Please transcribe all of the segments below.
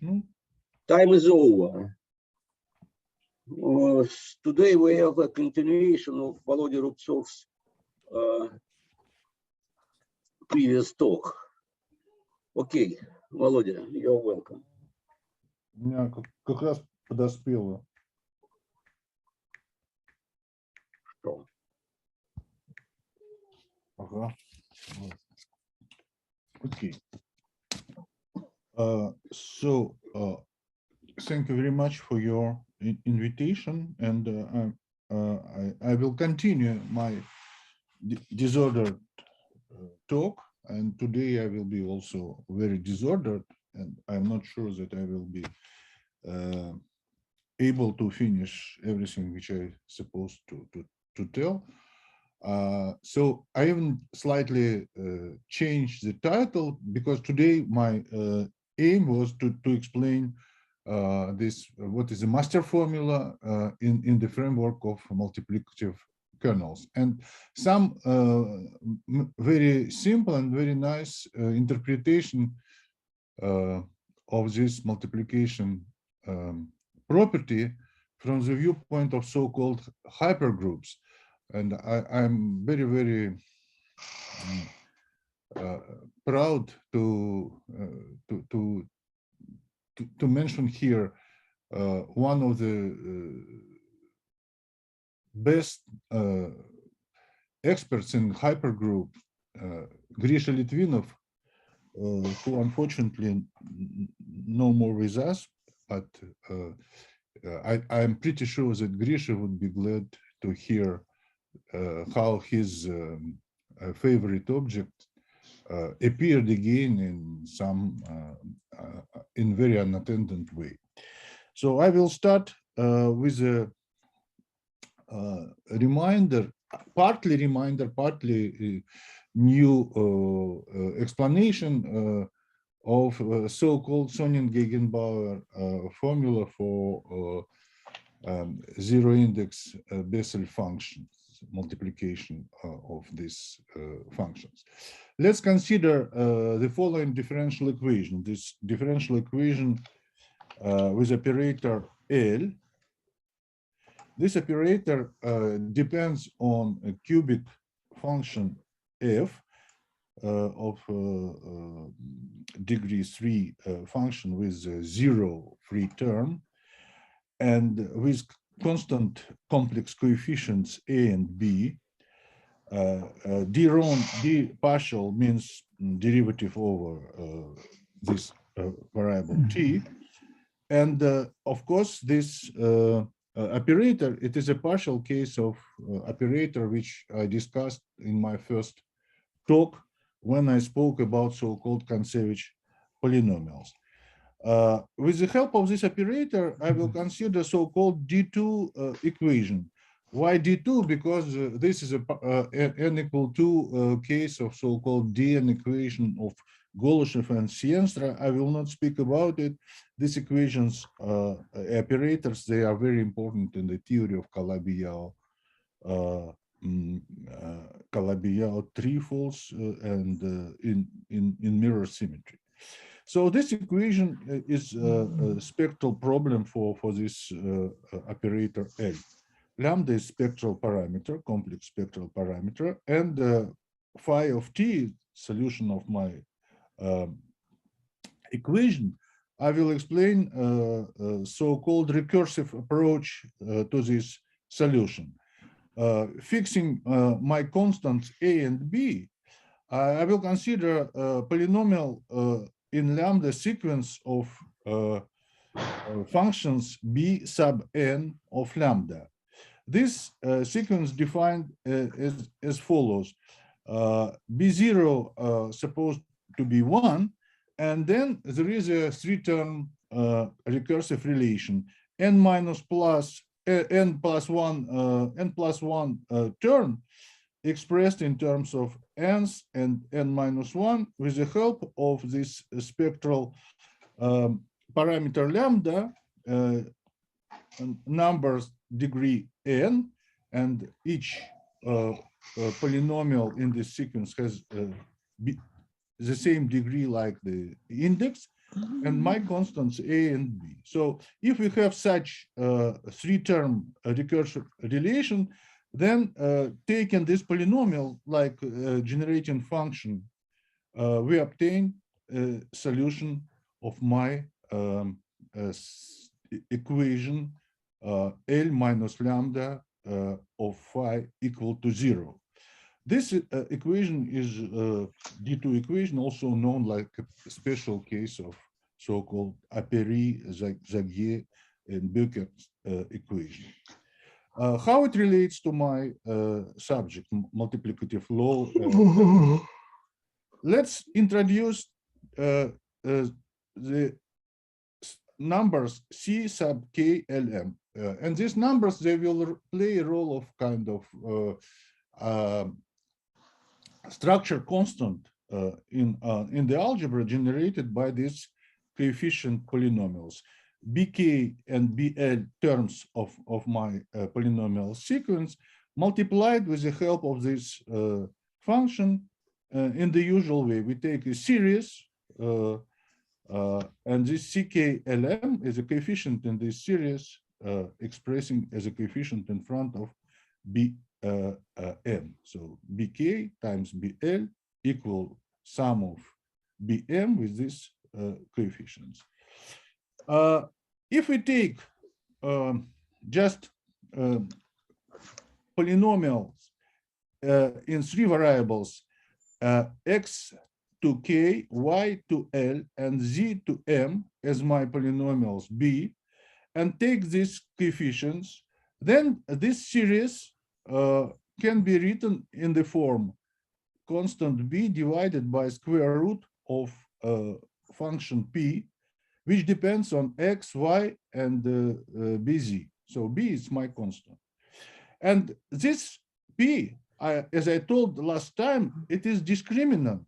conditional. Time is over. Today we have a continuation of Vladimir Rubtsov's previous talk. Okay, Володя, you're welcome. У меня как раз подоспело. Что? Ага. Okay. So thank you very much for your invitation, and I will continue my disordered talk, and today I will be also very disordered, and I'm not sure that I will be able to finish everything which I supposed to tell. So I even slightly changed the title, because today my aim was to explain this, what is a master formula in the framework of multiplicative kernels, and some very simple and very nice interpretation of this multiplication property from the viewpoint of so-called hypergroups. And I'm very, very proud to mention here one of the best experts in hypergroup, Grisha Litvinov, who unfortunately no more with us, but I'm pretty sure that Grisha would be glad to hear how his favorite object appeared again in some in very unattended way. So I will start with a reminder, partly new explanation of so-called Sonnen-Gegenbauer formula for zero-index Bessel functions, multiplication of these functions. Let's consider the following differential equation. This differential equation with operator L. This operator depends on a cubic function f of degree 3 function with 0 free term, and with constant complex coefficients a and b. D partial means derivative over this variable t, and of course this operator, it is a partial case of operator which I discussed in my first talk when I spoke about so-called Kontsevich polynomials. With the help of this operator, I will consider so-called D2 equation. Why D2? Because this is a n equal 2 case of so-called Dn equation of Goloshev and Sienstra. I will not speak about it. These equations, operators, they are very important in the theory of Calabi-Yau trefoils and in mirror symmetry. So this equation is a spectral problem for this operator L. Lambda is spectral parameter, complex spectral parameter, and phi of t, solution of my equation. I will explain so-called recursive approach to this solution. Fixing my constants a and b, I will consider polynomial in lambda sequence of functions b sub n of lambda. This sequence defined as follows: b0 supposed to be 1, and then there is a 3-term recursive relation n plus 1 term expressed in terms of n's and n minus 1 with the help of this spectral parameter lambda, numbers degree n, and each polynomial in this sequence has the same degree like the index. and my constants A and B. So if we have such three-term recursive relation, then taking this polynomial like generating function, we obtain a solution of my equation L minus lambda of phi equal to 0. This equation is D2 equation, also known like a special case of so-called Apéry-Zagier and Becker equation. How it relates to my subject, multiplicative law? Let's introduce the numbers C sub k Lm. And these numbers, they will play a role of kind of structure constant in the algebra generated by these coefficient polynomials. Bk and Bl terms of my polynomial sequence multiplied with the help of this function in the usual way. We take a series and this CKLM is a coefficient in this series expressing as a coefficient in front of Bm. So Bk times Bl equal sum of Bm with these coefficients. If we take just polynomials in three variables, x to k, y to l, and z to m as my polynomials b, and take these coefficients, then this series can be written in the form constant b divided by square root of function p, which depends on x, y, and bz. So b is my constant. And this p, as I told last time, it is discriminant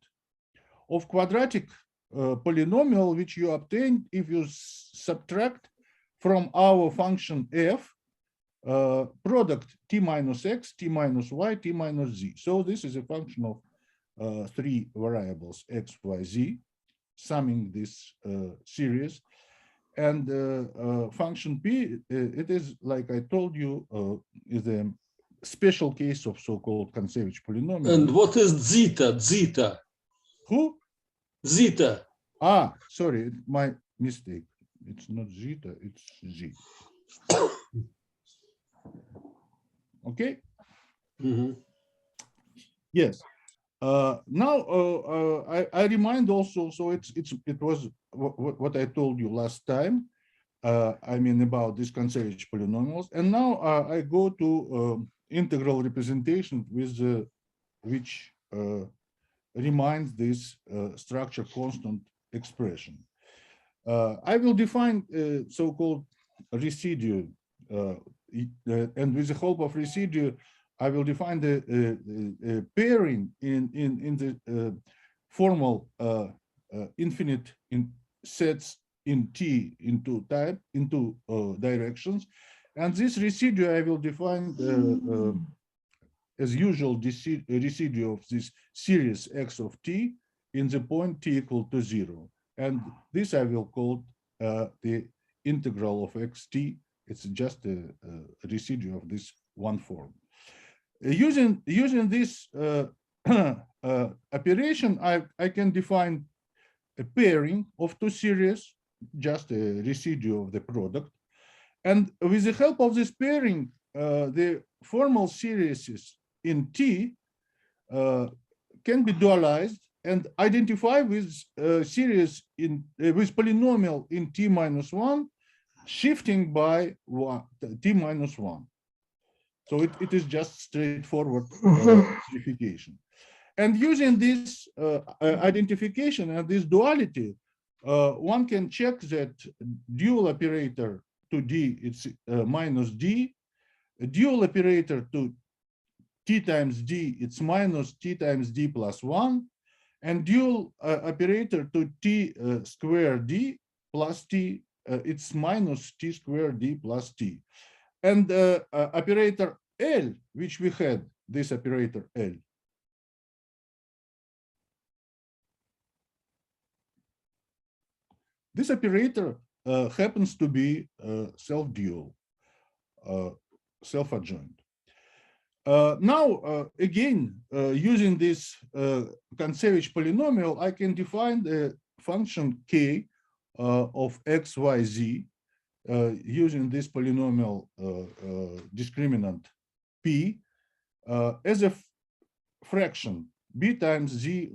of quadratic polynomial, which you obtain if you subtract from our function f product t minus x, t minus y, t minus z. So this is a function of three variables, x, y, z, summing this series. And function p, it is, like I told you, is a special case of so-called Kontsevich polynomial. And what is zeta? Zeta. Who? Zeta. Ah, sorry, my mistake. It's not zeta, it's z. Okay. Yes. Now I remind also. So it was what I told you last time. I mean about these Kontsevich polynomials, and now I go to integral representation with which reminds this structure constant expression. I will define so-called residue, and with the help of residue, I will define the pairing in the formal infinite sets in T into directions, and this residue I will define as usual residue of this series x of t in the point t equal to 0, and this I will call the integral of xt. It's just a residue of this one form. Using this operation, I can define a pairing of two series, just a residue of the product. And with the help of this pairing, the formal series in T can be dualized and identify with series with polynomial in T minus 1, shifting by T minus 1. So it is just straightforward simplification. And using this identification and this duality, one can check that dual operator to D, it's minus D. A dual operator to T times D, it's minus T times D plus 1. And dual operator to T squared D plus T, it's minus T squared D plus T. And operator L, which we had, this operator L, this operator happens to be self-dual, self-adjoint. Now, again, using this Kontsevich polynomial, I can define the function k of x, y, z using this polynomial discriminant p as a fraction b times z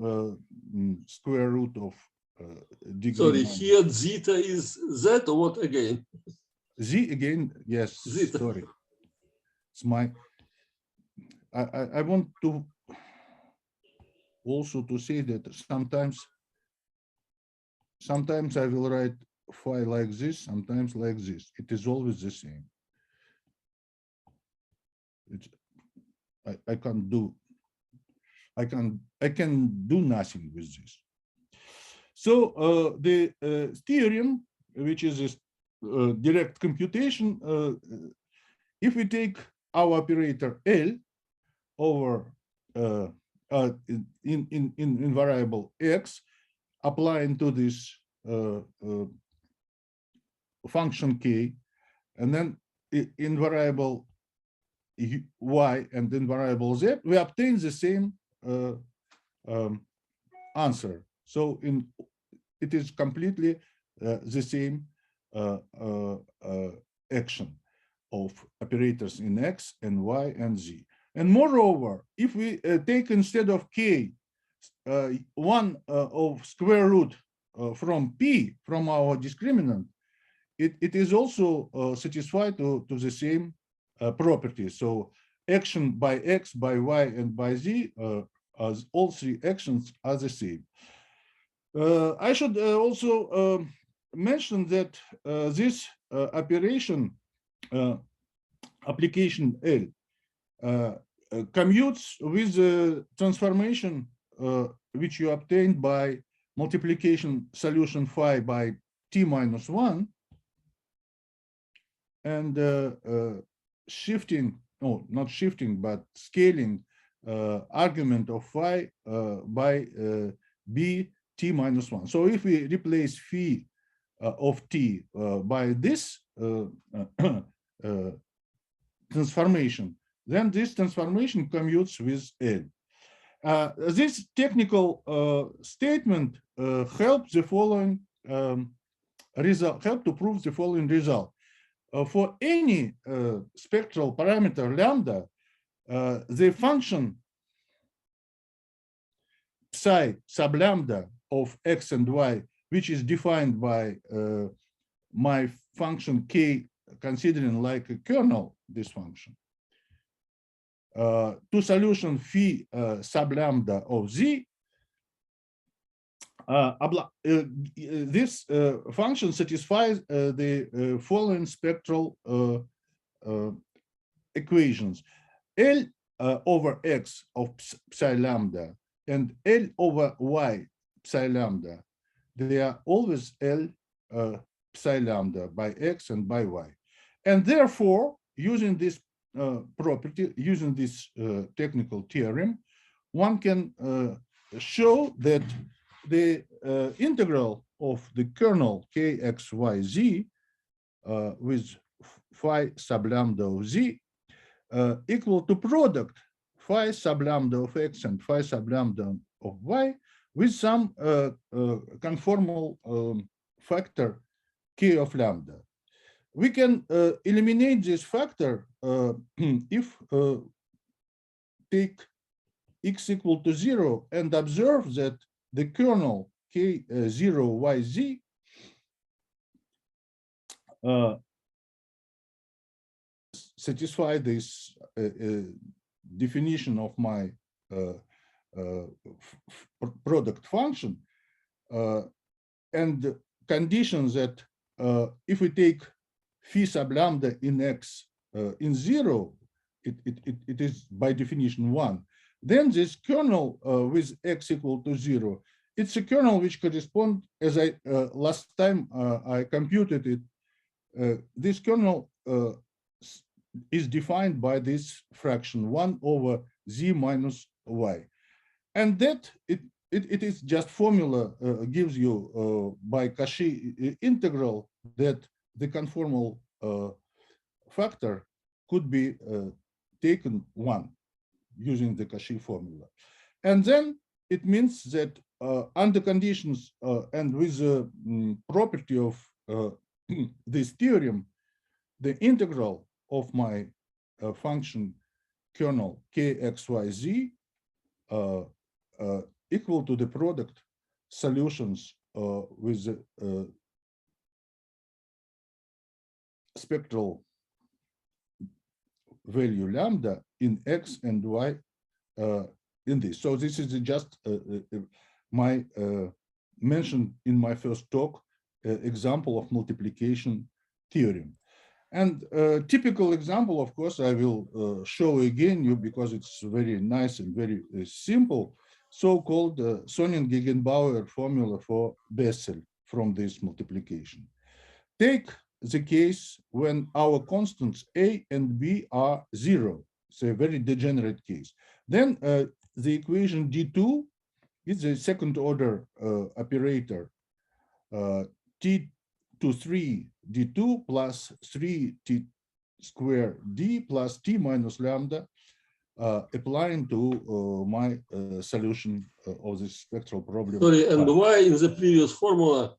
square root of degree. Sorry, minus. here zeta is z or what again? Z again, yes, Zeta. sorry. It's my, I want to also to say that sometimes I will write phi like this, sometimes like this. It is always the same. It's, I can do nothing with this. So the theorem, which is this direct computation, if we take our operator L over in variable x, applying to this function k, and then in variable y and in variable z, we obtain the same answer. So it is completely the same action of operators in x and y and z. And moreover, if we take instead of k one of square root from p from our discriminant, it is also satisfied to the same property. So action by x, by y, and by z, as all three actions are the same. I should also mention that this operation application L commutes with the transformation which you obtained by multiplication solution phi by t minus 1 and shifting, no, not shifting, but scaling argument of phi by b t minus 1. So if we replace phi of t by this transformation, then this transformation commutes with L. This technical statement helps the following result, help to prove the following result. For any spectral parameter lambda, the function psi sub lambda of x and y, which is defined by my function k, considering like a kernel, this function, to solution phi sub lambda of z, this function satisfies the following spectral equations. L over x of psi lambda and L over y psi lambda, they are always L psi lambda by x and by y. And therefore, using this property, using this technical theorem, one can show that the integral of the kernel kxyz with phi sub lambda of z equal to product phi sub lambda of x and phi sub lambda of y with some conformal factor k of lambda. We can eliminate this factor if take x equal to 0 and observe that the kernel k0yz satisfy this definition of my product function and conditions that if we take phi sub lambda in x in 0, it is by definition 1. Then this kernel with x equal to 0, it's a kernel which corresponds, as I last time I computed it, this kernel is defined by this fraction 1 over z minus y. And that it is just formula gives you by Cauchy integral that the conformal factor could be taken 1 using the Cauchy formula. And then it means that under conditions and with the property of this theorem, the integral of my function kernel kxyz equal to the product solutions with the spectral value lambda in x and y in this. So this is just my mentioned in my first talk example of multiplication theorem. And typical example, of course, I will show again you because it's very nice and very simple, so-called Sonnen-Gegenbauer formula for Bessel from this multiplication. Take the case when our constants a and b are 0. It's a very degenerate case. Then the equation d2 is a second order operator t to 3 d2 plus 3t square d plus t minus lambda applying to my solution of this spectral problem. Sorry, and why in the previous formula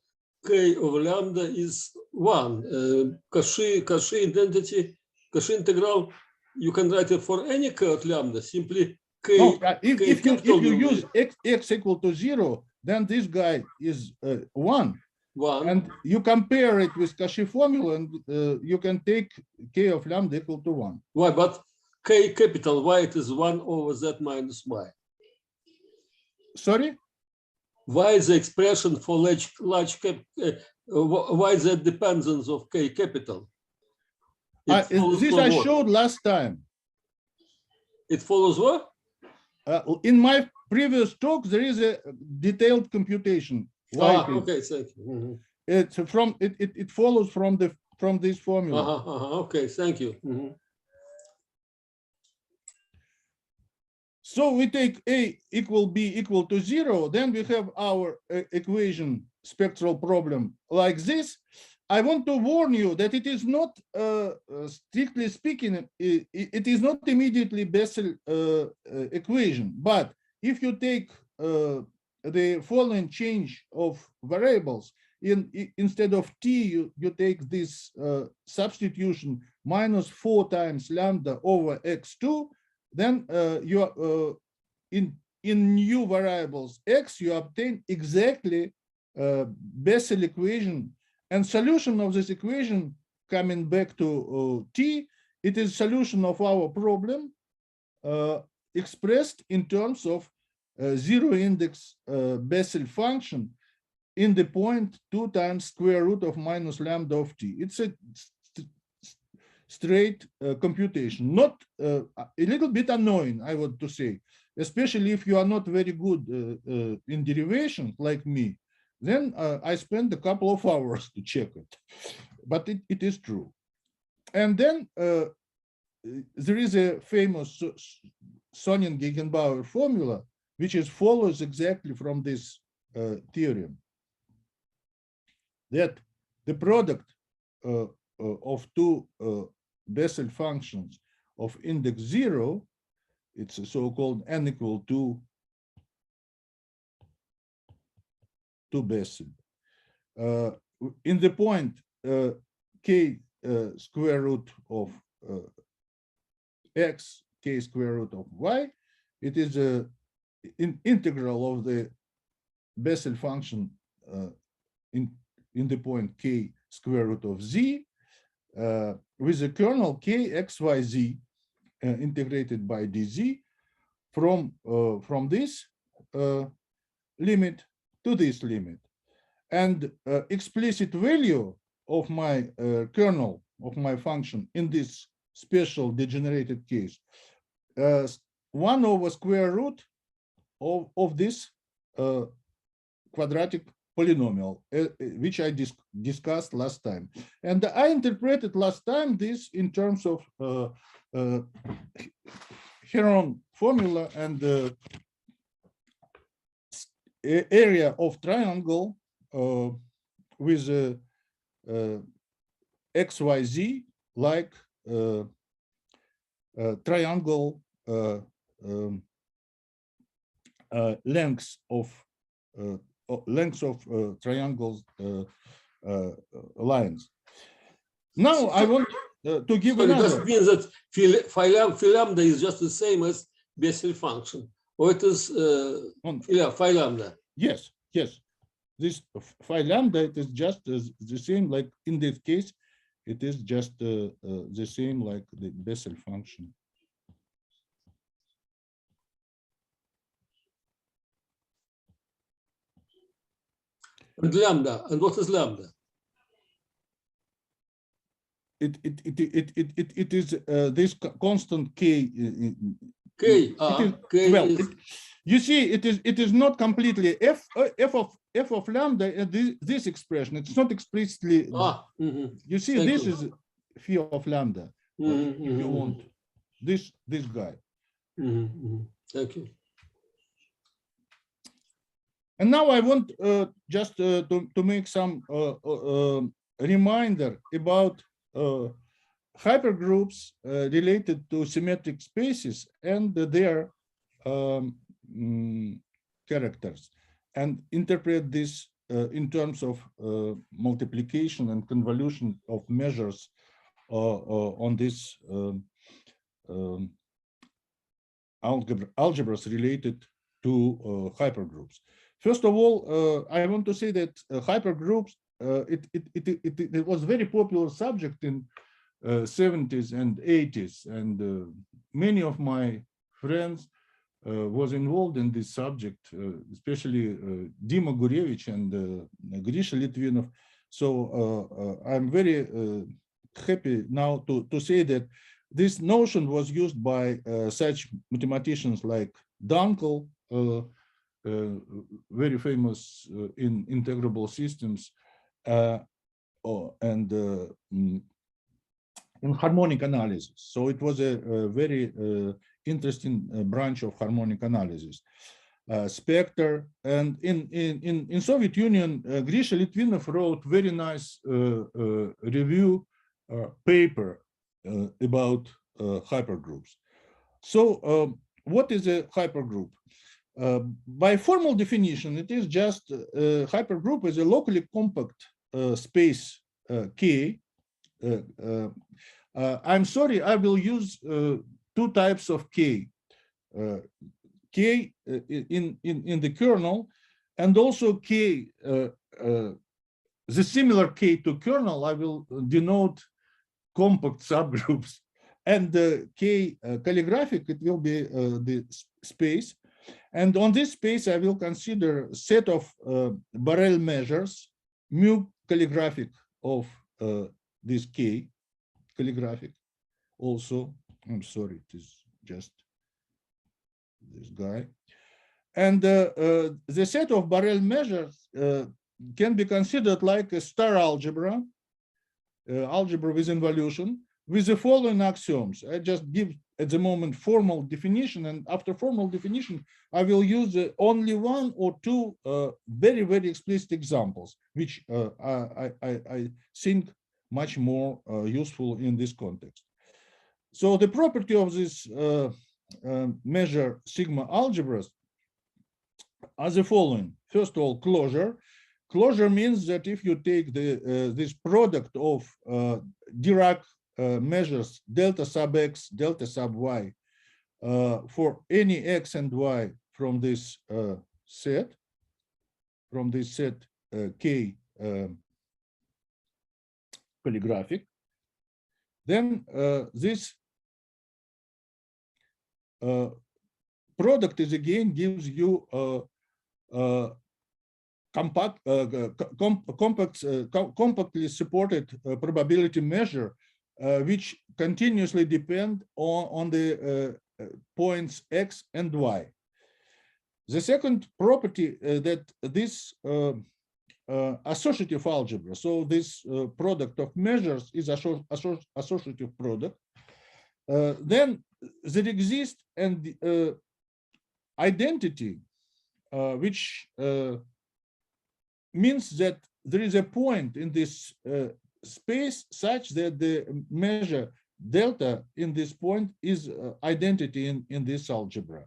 k of lambda is 1? Cauchy identity, Cauchy integral, you can write it for any k of lambda, simply k. No, if you use x equal to 0, then this guy is 1. And you compare it with Cauchy formula, and you can take k of lambda equal to 1. Why? But k capital, why it is 1 over z minus y? Sorry? Why the expression for large cap? Why the dependence of k capital? This I showed last time. It follows what? In my previous talk, there is a detailed computation. Okay, thank you. Mm-hmm. It's from it follows from this formula. Okay, thank you. Mm-hmm. So we take a equal b equal to 0, then we have our equation spectral problem like this. I want to warn you that it is not, strictly speaking, it is not immediately Bessel equation. But if you take the following change of variables, instead of t, you take this substitution minus 4 times lambda over x2, then you in new variables x, you obtain exactly Bessel equation. And solution of this equation, coming back to t, it is solution of our problem expressed in terms of zero index Bessel function in the point 2 times square root of minus lambda of t. It's a straight computation, not a little bit annoying, I want to say, especially if you are not very good in derivations like me. Then I spend a couple of hours to check it, but it is true. And then there is a famous Sonnen-Gegenbauer formula, which follows exactly from this theorem, that the product of two Bessel functions of index 0, it's a so-called n equal to Bessel. In the point k square root of x, k square root of y, it is an integral of the Bessel function in the point k square root of z with the kernel k xyz integrated by dz from this limit to this limit. And explicit value of my kernel of my function in this special degenerated case, 1 over square root of this quadratic polynomial, which I discussed last time. And I interpreted last time this in terms of Heron formula and area of triangle with XYZ like triangle lengths of triangles lines. Now I want to give So another. it does mean that phi lambda is just the same as Bessel function, or it is phi lambda. Yes, yes. This phi lambda, it is just the same, like in this case, it is just the same like the Bessel function. And lambda, and what is lambda? It is this constant k. K. K Well, is, you see, it is not completely f of lambda. This expression, it's not explicitly. You see, Thank this you. is phi of lambda. If you want this guy. Thank you. And now I want just to make some reminder about hypergroups related to symmetric spaces and their characters, and interpret this in terms of multiplication and convolution of measures on this algebras related to hypergroups. First of all, I want to say that hypergroups, it was a very popular subject in 70s and 80s, and many of my friends was involved in this subject, especially Dima Gurevich and Grisha Litvinov. So I'm very happy now to say that this notion was used by such mathematicians like Dunkel, very famous in integrable systems, and in harmonic analysis. So it was a very interesting branch of harmonic analysis. Spectre, and in Soviet Union, Grisha Litvinov wrote very nice review paper about hypergroups. So what is a hypergroup? By formal definition, it is just hypergroup is a locally compact space K. I'm sorry, I will use two types of K. K in the kernel, and also K, the similar K to kernel, I will denote compact subgroups. And the K calligraphic, it will be the space. And on this space, I will consider a set of Borel measures, mu calligraphic of this K calligraphic. Also, I'm sorry, it is just this guy. And the set of Borel measures can be considered like a star algebra, algebra with involution, with the following axioms. I just give at the moment formal definition, and after formal definition, I will use only one or two very, very explicit examples, which I think much more useful in this context. So the property of this measure sigma algebras are the following. First of all, closure. Closure means that if you take this product of Dirac measures delta sub x, delta sub y for any x and y from this set K calligraphic, then this product is again gives you compactly supported probability measure, which continuously depend on the points x and y. The second property that this associative algebra, so this product of measures is associative product, then there exists an identity which means that there is a point in this space such that the measure delta in this point is identity in this algebra.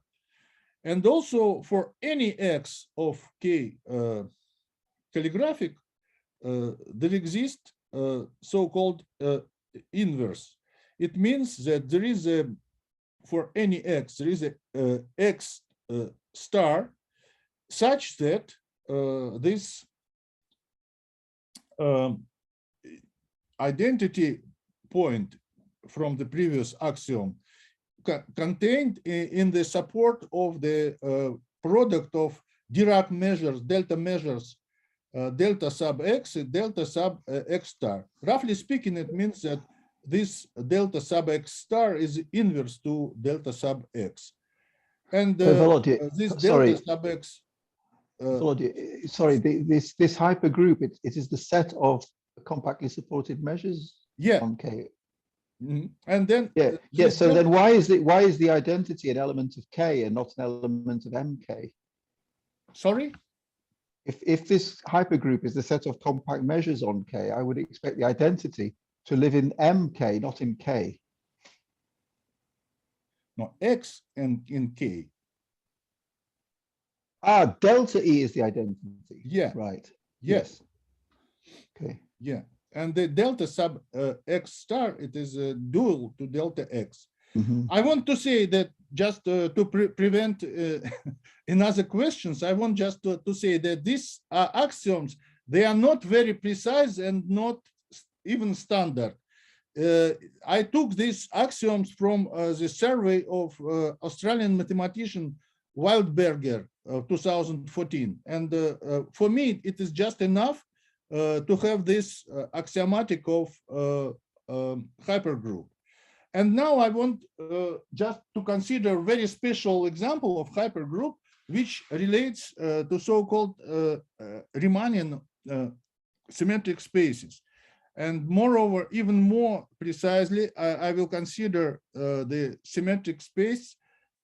And also for any x of k calligraphic, there exists so-called inverse. It means that there is a, for any x, there is a x star such that this identity point from the previous axiom contained in the support of the product of Dirac measures, delta measures, delta sub x, delta sub x star. Roughly speaking, it means that this delta sub x star is inverse to delta sub x. And this delta sub x. Sorry, this hypergroup, it is the set of compactly supported measures on K. And then so then why is the identity an element of K and not an element of MK? Sorry? If this hypergroup is the set of compact measures on K, I would expect the identity to live in MK, not in K. No, X and in K. Ah, delta E is the identity. Yeah. Right. Yes. Okay. Yeah. And the delta sub x star, it is a dual to delta x. I want to say that just to prevent another questions, I want just to say that these axioms, they are not very precise and not even standard. I took these axioms from the survey of Australian mathematician Wildberger, 2014. And for me, it is just enough to have this axiomatic of hypergroup. And now I want just to consider a very special example of hypergroup, which relates to so-called Riemannian symmetric spaces. And moreover, even more precisely, I will consider the symmetric space,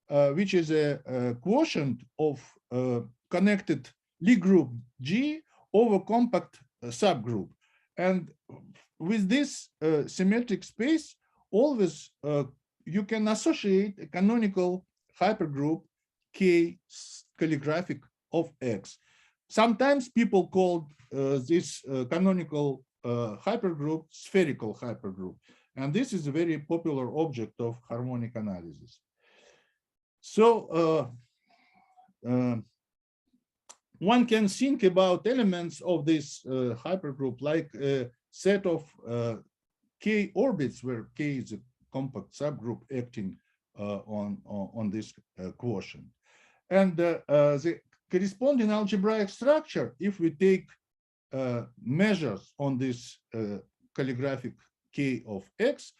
which is a quotient of connected Lie group G over compact subgroup. And with this symmetric space, always you can associate a canonical hypergroup K calligraphic of X. Sometimes people call this canonical hypergroup spherical hypergroup. And this is a very popular object of harmonic analysis. So one can think about elements of this hypergroup like a set of K orbits where K is a compact subgroup acting on this quotient. And the corresponding algebraic structure, if we take measures on this calligraphic K of X,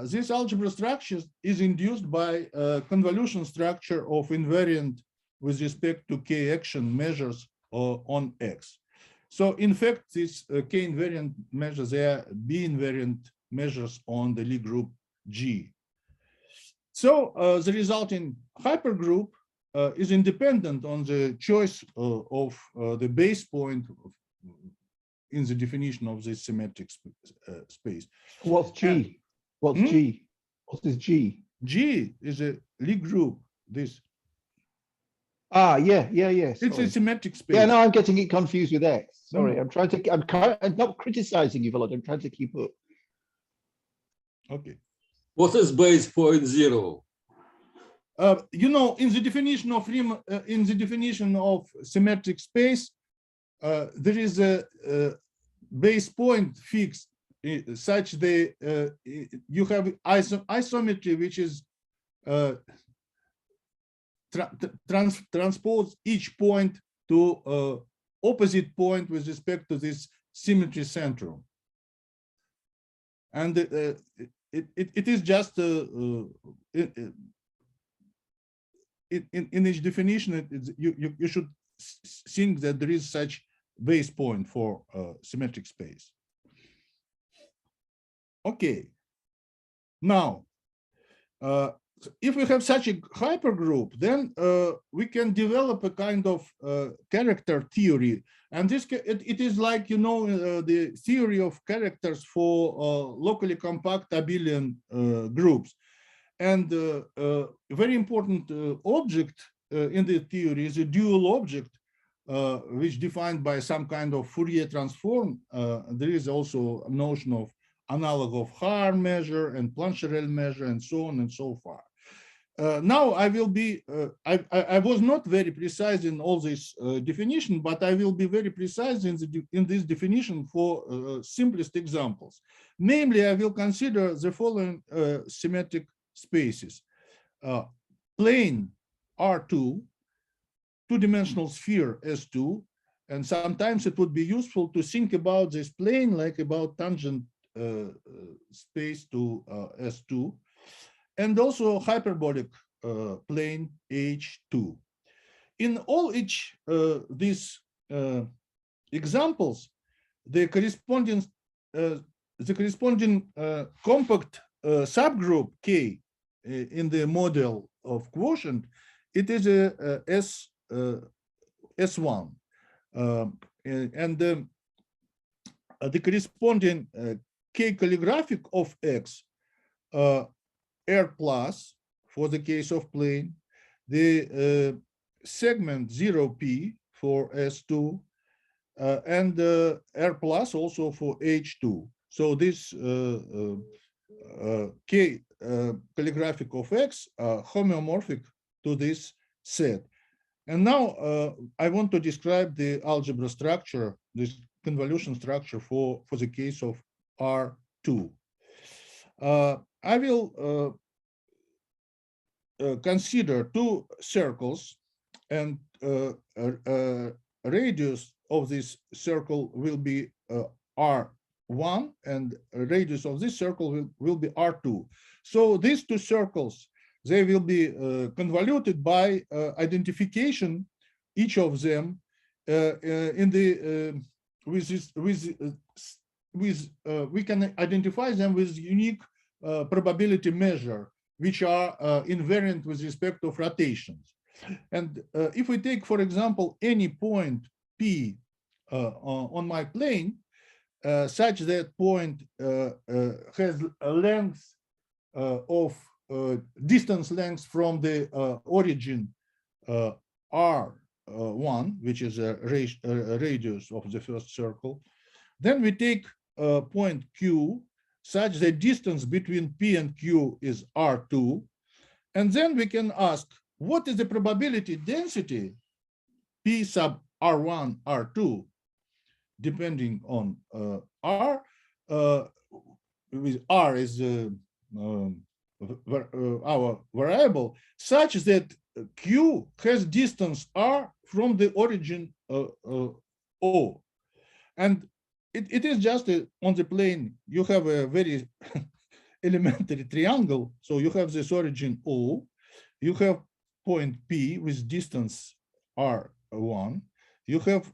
this algebra structure is induced by a convolution structure of invariant with respect to K action measures on X. So in fact, these K invariant measures, they are B invariant measures on the Lie group G. So the resulting hypergroup is independent on the choice of the base point in the definition of this symmetric space. What's G? What's G? What is G? G is a Lie group. This. Ah, yeah. It's a symmetric space. Yeah, no, I'm getting it confused with X. Sorry, I'm not criticizing you, Volodya. I'm trying to keep up. Okay. What is base point 0? You know, in the definition of symmetric space, there is a base point fixed such that you have isometry, which is transpose each point to opposite point with respect to this symmetry centrum. And it is just in each definition, you should think that there is such base point for symmetric space. Okay. Now, if we have such a hypergroup, then we can develop a kind of character theory. And this it is like, you know, the theory of characters for locally compact abelian groups. And a very important object in the theory is a dual object, which defined by some kind of Fourier transform. There is also a notion of analog of Haar measure and Plancherel measure and so on and so far. Now I will be, I was not very precise in all this definition, but I will be very precise in this definition for simplest examples. Namely, I will consider the following symmetric spaces. Plane R2, two-dimensional sphere S2, and sometimes it would be useful to think about this plane like about tangent space to S2, and also hyperbolic plane H2. In all each these examples, the corresponding compact subgroup K in the model of quotient, it is a S1, and the corresponding K calligraphic of X, R plus for the case of plane, the segment 0p for S2, and R plus also for H2. So this K calligraphic of X homeomorphic to this set. And now I want to describe the algebra structure, this convolution structure for the case of R2. I will consider two circles, and radius of this circle will be R1, and radius of this circle will be R2. So these two circles, they will be convoluted by identification, each of them in the we can identify them with unique probability measure, which are invariant with respect of rotations. And if we take, for example, any point P on my plane, such that point has a length of distance length from the origin R1, which is a radius of the first circle, then we take point Q such that distance between P and Q is R2, and then we can ask, what is the probability density P sub R1, R2, depending on R, with R is our variable, such that Q has distance R from the origin O. And it is just on the plane, you have a very elementary triangle. So you have this origin O, you have point P with distance R1, you have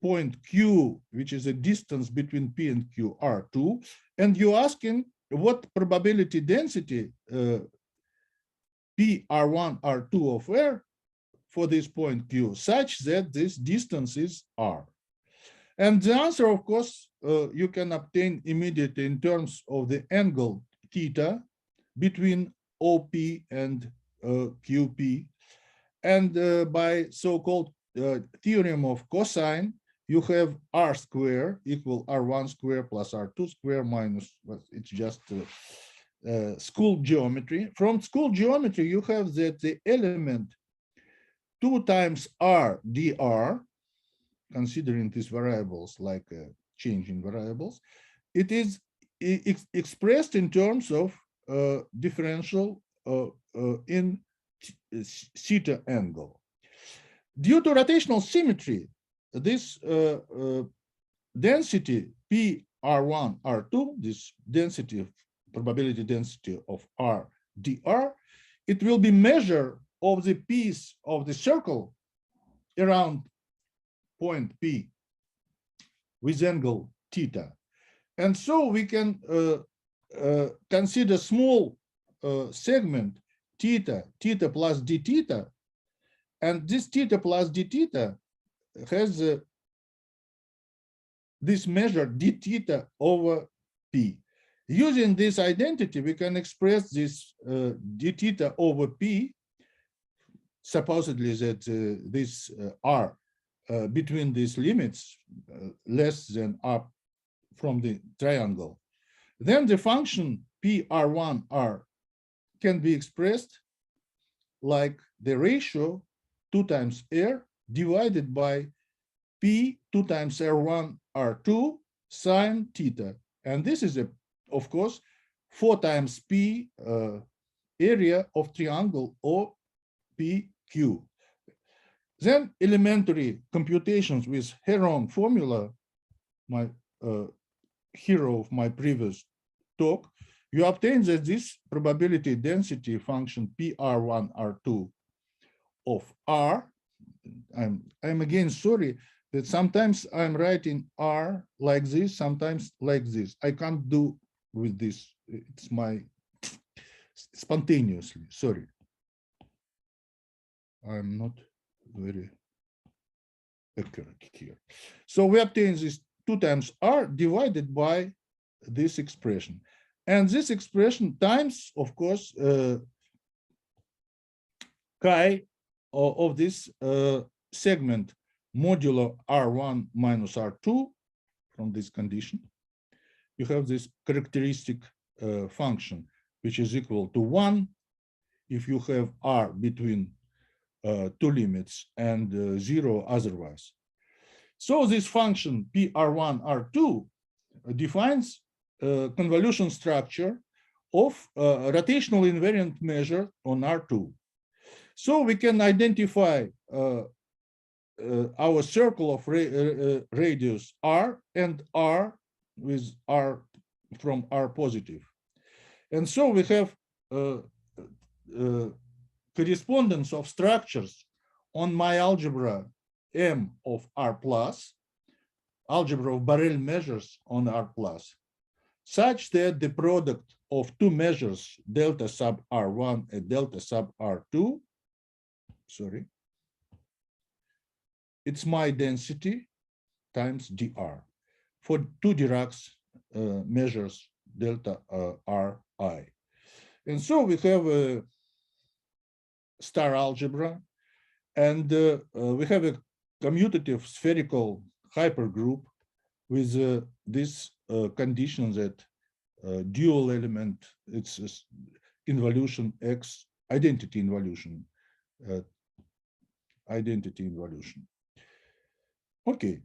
point Q, which is a distance between P and Q, R2, and you're asking what probability density P R1, R2 of R for this point Q, such that this distance is R. And the answer, of course, you can obtain immediately in terms of the angle theta between OP and QP. And by so-called theorem of cosine, you have R square equal R1 square plus R2 square minus, well, it's just school geometry. From school geometry, you have that the element 2 times R dr, considering these variables like changing variables, it is expressed in terms of differential in theta angle. Due to rotational symmetry, this density P R1, R2, this density, probability density of R dr, it will be measure of the piece of the circle around point P with angle theta. And so we can consider small segment theta plus d theta, and this theta plus d theta has this measure d theta over p. Using this identity, we can express this d theta over p, supposedly that this r between these limits less than r from the triangle. Then the function PR1 r can be expressed like the ratio 2 times r divided by p 2 times r1 r2 sine theta. And this is, of course, 4 times p area of triangle OPQ. Then elementary computations with Heron formula, my hero of my previous talk, you obtain that this probability density function PR1 R2 of R, I'm again sorry that sometimes I'm writing R like this, sometimes like this. I can't do with this. It's my spontaneously, sorry. I'm not very accurate here. So we obtain this 2 times R divided by this expression. And this expression times, of course, chi of this segment modulo R1 minus R2 from this condition. You have this characteristic function, which is equal to 1 if you have R between 2 limits and 0 otherwise. So this function PR1 R2 defines convolution structure of rotational invariant measure on R2. So we can identify our circle of radius R and R with R from R positive. And so we have correspondence of structures on my algebra M of R plus, algebra of Borel measures on R plus, such that the product of two measures, delta sub R1 and delta sub R2, sorry, it's my density times dr for two Dirac's measures delta Ri. And so we have a star algebra, and we have a commutative spherical hypergroup with this condition that dual element, it's involution X, identity involution. Okay,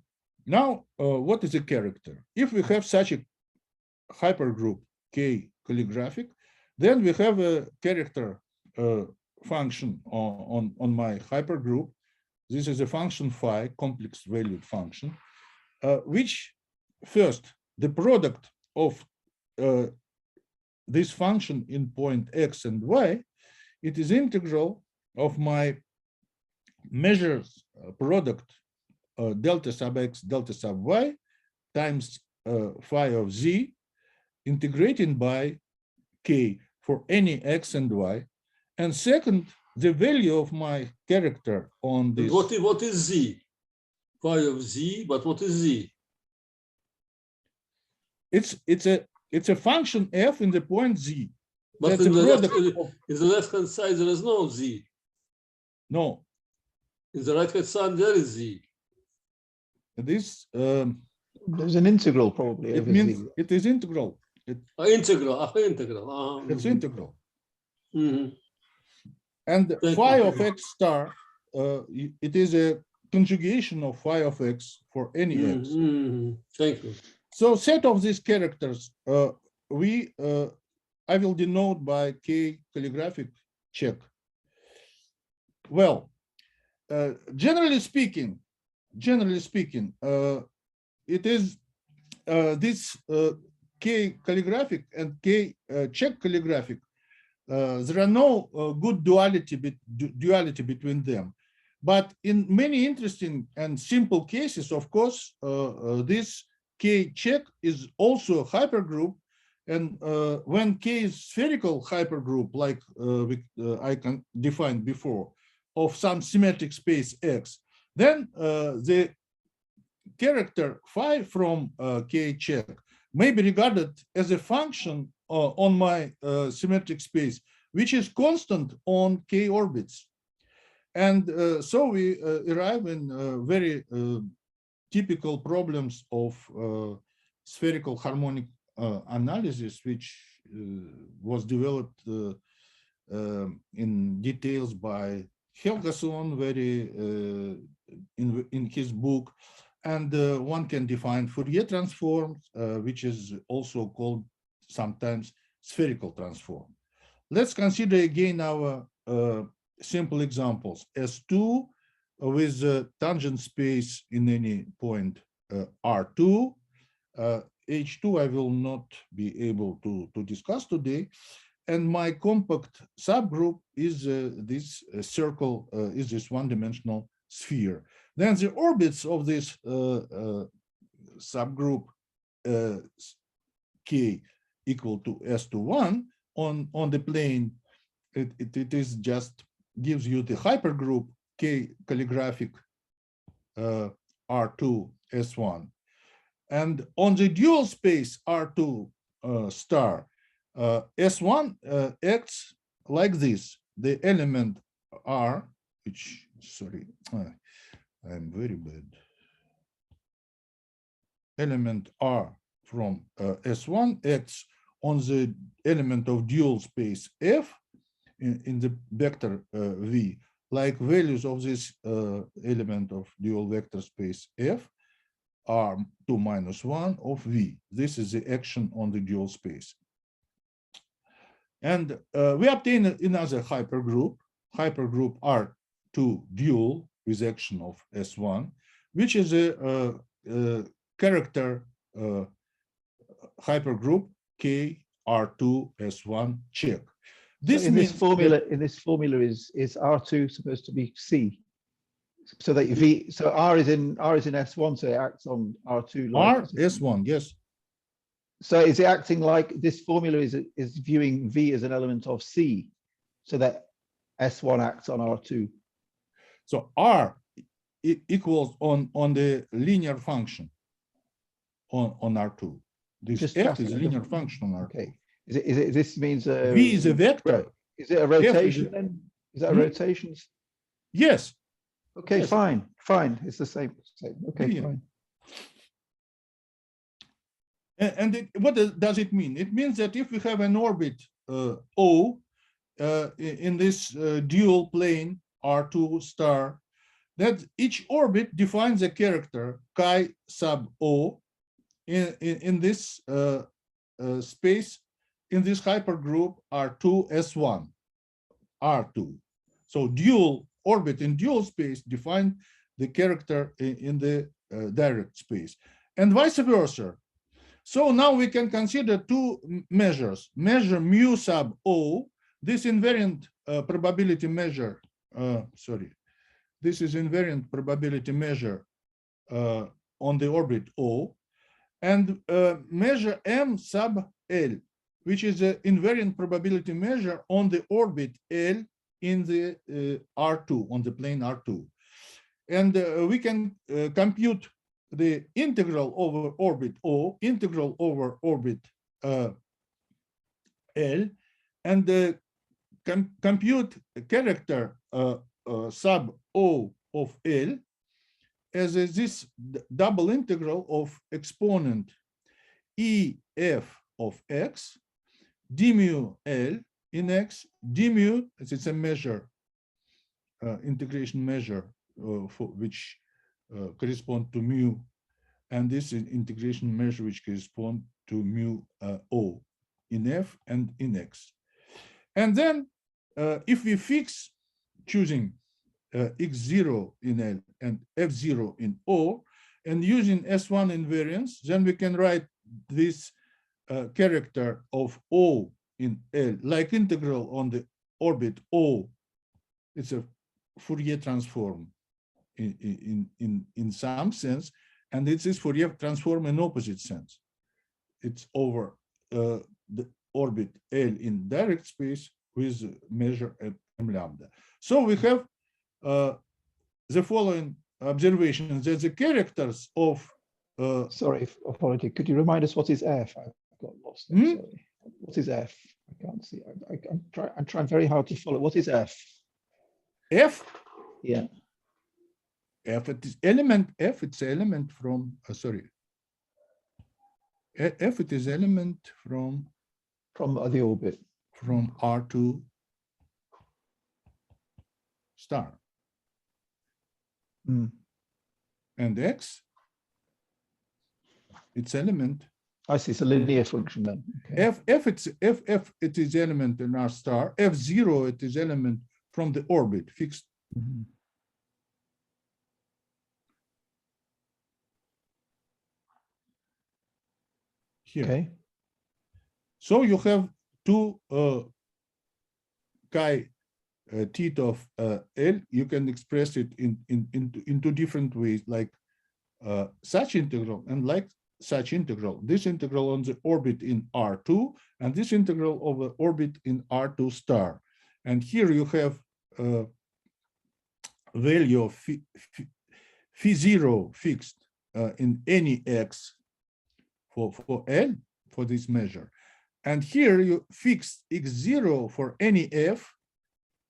now what is a character? If we have such a hypergroup K calligraphic, then we have a character function on my hypergroup. This is a function phi, complex valued function, which first, the product of this function in point X and Y, it is integral of my measures product delta sub X, delta sub Y times phi of Z integrating by K for any X and Y. And second, the value of my character on this. What is Z? Phi of Z, but what is Z? It's a function f in the point Z. But in the left-hand side, there is no Z. No. In the right-hand side, there is Z. This there's an integral probably. It means Z. It is integral. Integral. It's integral. Mm-hmm. And phi of X star, it is a conjugation of phi of X for any X. Mm-hmm. Thank you. So set of these characters, I will denote by K calligraphic check. Well, generally speaking, it is this K calligraphic and K check calligraphic. There are no good duality between them. But in many interesting and simple cases, of course, this K check is also a hypergroup, And when K is spherical hypergroup, like I can define before, of some symmetric space X, then the character phi from K check may be regarded as a function on my symmetric space, which is constant on K orbits. And so we arrive in very typical problems of spherical harmonic analysis, which was developed in details by Helgason very in his book. And one can define Fourier transforms, which is also called sometimes spherical transform. Let's consider again our simple examples. S2 with tangent space in any point R2. H2 I will not be able to discuss today. And my compact subgroup is this circle, is this one-dimensional sphere. Then the orbits of this subgroup K equal to S21 on the plane, it is just gives you the hypergroup K calligraphic R2 S1. And on the dual space R2 star, S1 acts like this. The element R, which, sorry, I'm very bad. Element R from S1 acts on the element of dual space F in the vector V, like values of this element of dual vector space F are 2 minus 1 of V. This is the action on the dual space. And we obtain another hypergroup R2 dual with action of S1, which is a character hypergroup K R2 S1 check. This so in this formula, is R2 supposed to be C? So that V, so R is in S1, so it acts on R2. Like R S1, yes. So is it acting like this formula is viewing V as an element of C, so that S1 acts on R2? So R equals on the linear function on R2. This Just F is a linear function on R2. Okay. Is it this means V is a vector. Is it a rotation then? Is that a rotation? Yes. Okay, yes. Fine. It's the same. Okay, yeah. Fine. And what does it mean? It means that if we have an orbit O in this dual plane R2 star, that each orbit defines a character chi sub O in this space, in this hypergroup R2 S1, R2. So dual orbit in dual space define the character in the direct space, and vice versa. So now we can consider two measures. Measure mu sub O, this invariant probability measure, this is invariant probability measure on the orbit O, and measure m sub L, which is an invariant probability measure on the orbit L in the R2, on the plane R2. And we can compute the integral over orbit O, integral over orbit L, and compute a character sub O of L as this double integral of exponent EF of X, d mu L in X, d mu, it's a measure, integration measure for which correspond to mu, and this is integration measure which correspond to mu O in F and in X. And then if we fix choosing X0 in L and F0 in O, and using S1 invariance, then we can write this character of O in L, like integral on the orbit O. It's a Fourier transform in some sense, and it is Fourier transform in opposite sense. It's over the orbit L in direct space with measure m lambda. So we have the following observations, that the characters of Sorry, apology. Could you remind us what is F? I got lost. I'm sorry. What is F? I can't see. I'm trying very hard to follow. What is F? F? Yeah. F, it is element F. It's element from sorry. F, it is element from the orbit. From R2 star. And X, its element. I see. It's a linear function then. Okay. F, it is element in R star. F0, it is element from the orbit fixed. Here. Okay. So you have two chi theta of L. You can express it in two different ways, like such integral and like such integral. This integral on the orbit in R2 and this integral of the orbit in R2 star. And here you have value of phi0 fixed in any x for L for this measure. And here you fix x0 for any f,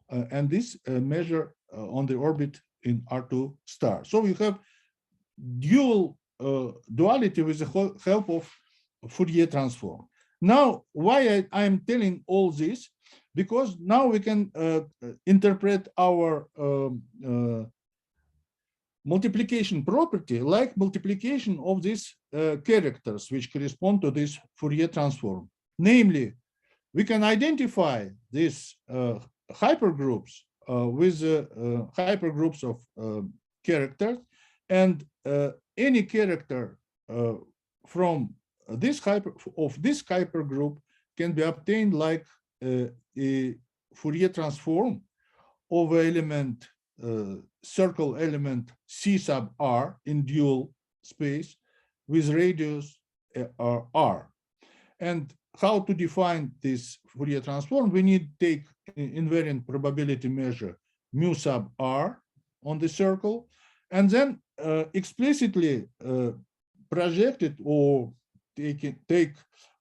and this measure on the orbit in R2 star. So you have duality with the help of Fourier transform. Now, why I am telling all this? Because now we can interpret our multiplication property like multiplication of these characters which correspond to this Fourier transform. Namely, we can identify these hypergroups with hypergroups of characters, and any character from this hypergroup can be obtained like a Fourier transform of element circle element C sub r in dual space with radius r. And how to define this Fourier transform? We need to take invariant probability measure mu sub r on the circle, and then explicitly project it or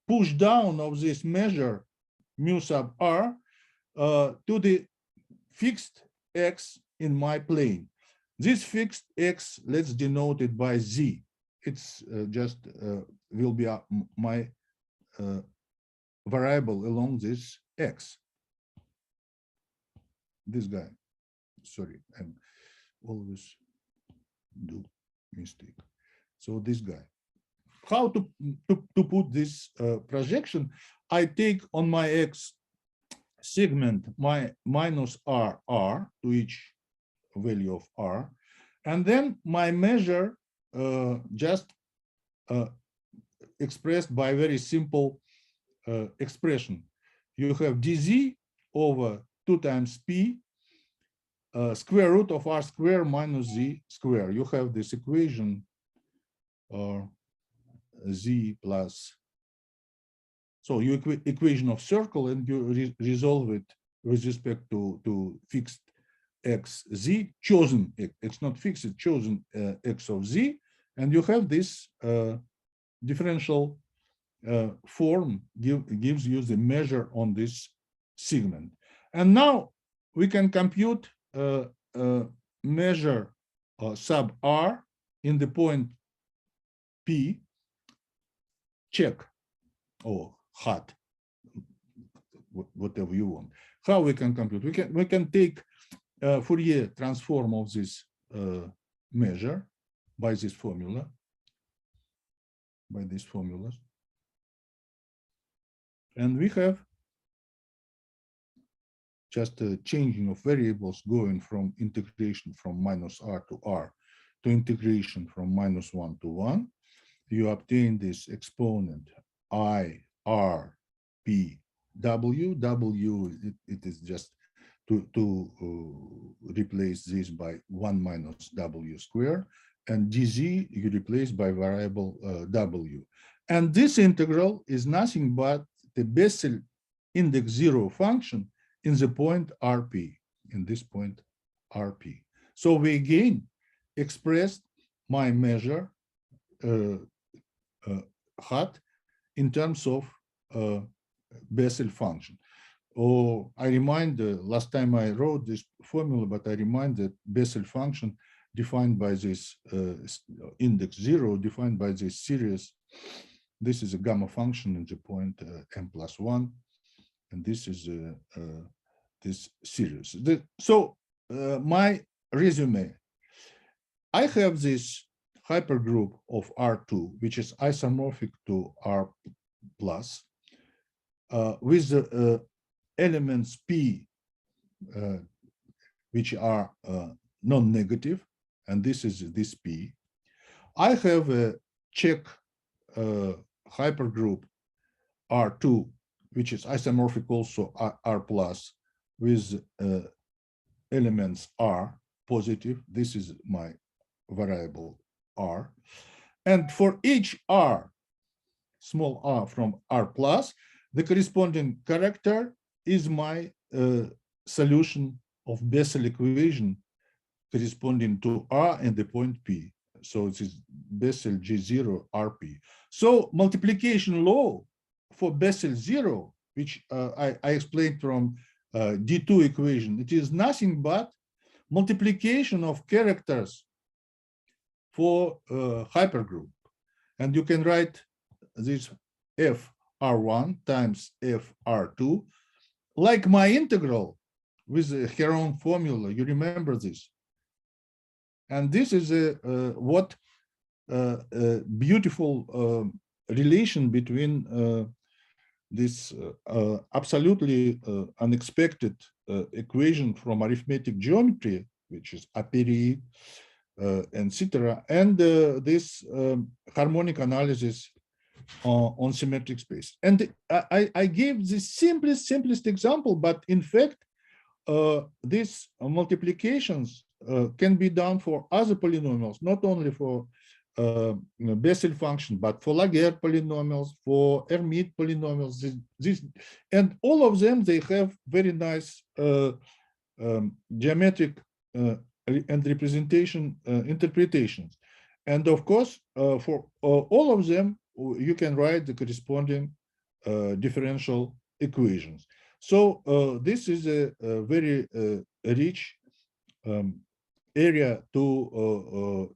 push down of this measure mu sub r to the fixed x in my plane. This fixed x, let's denote it by z. It's just will be my variable along this x. This guy. Sorry, I'm always do mistake. So this guy. How to put this projection? I take on my x segment my minus r to each value of r, and then my measure just expressed by very simple expression. You have dz over 2 times p square root of r square minus z square. You have this equation z plus, so you equation of circle, and you resolve it with respect to fixed x z chosen, it's not fixed, it's chosen x of z, and you have this differential form gives you the measure on this segment. And now we can compute measure sub r in the point P, check or hot, whatever you want. How we can compute? We can take Fourier transform of this measure by this formula, by these formulas, and we have just a changing of variables going from integration from minus r to integration from -1 to 1. You obtain this exponent I, R, P, W. It is just to replace this by 1 minus W square, and dz you replace by variable W. And this integral is nothing but the Bessel index 0 function in the point Rp, in this point Rp. So we again expressed my measure hat in terms of Bessel function. Or I remind, last time I wrote this formula, but I remind that Bessel function defined by this index 0, defined by this series. This is a gamma function in the point m+1, and this is this series. My resume, I have this hypergroup of R2, which is isomorphic to R plus, with the elements P, which are non-negative, and this is this P. I have a check hypergroup R2, which is isomorphic also R plus, with elements R positive. This is my variable R. And for each R, small r from R plus, the corresponding character is my solution of Bessel equation corresponding to R and the point P. So it is Bessel G0 RP. So multiplication law for Bessel 0, which I explained from D2 equation, it is nothing but multiplication of characters for hypergroup. And you can write this FR1 times FR2 like my integral with the Heron formula. You remember this. And this is what beautiful relation between this absolutely unexpected equation from arithmetic geometry, which is a priori, etc., and this harmonic analysis on symmetric space. And I gave the simplest example, but in fact, these multiplications can be done for other polynomials, not only for Bessel function, but for Laguerre polynomials, for Hermite polynomials, and all of them, they have very nice geometric and representation interpretations. And of course, for all of them, you can write the corresponding differential equations. So this is a very rich area to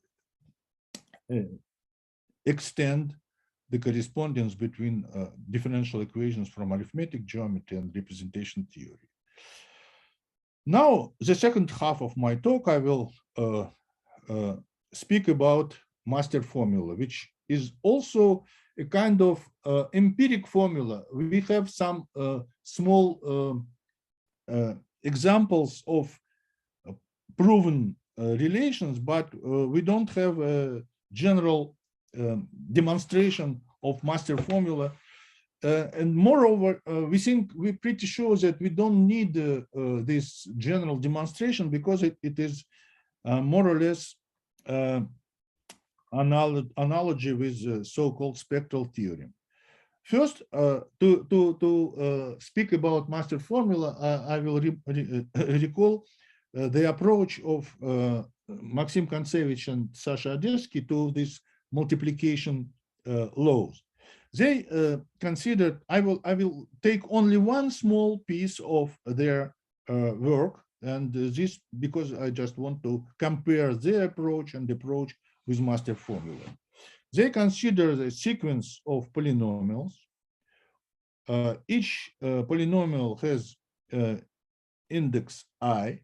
extend the correspondence between differential equations from arithmetic geometry and representation theory. Now, the second half of my talk, I will speak about master formula, which is also a kind of empiric formula. We have some small examples of proven relations, but we don't have a general demonstration of master formula. And moreover, we think we're pretty sure that we don't need this general demonstration because it is more or less analogy with so-called spectral theorem. First, to speak about master formula, I will recall the approach of Maxim Kontsevich and Sasha Adelsky to this multiplication laws. They considered, I will take only one small piece of their work, and this because I just want to compare their approach and approach with master formula. They consider the sequence of polynomials. Each polynomial has index I,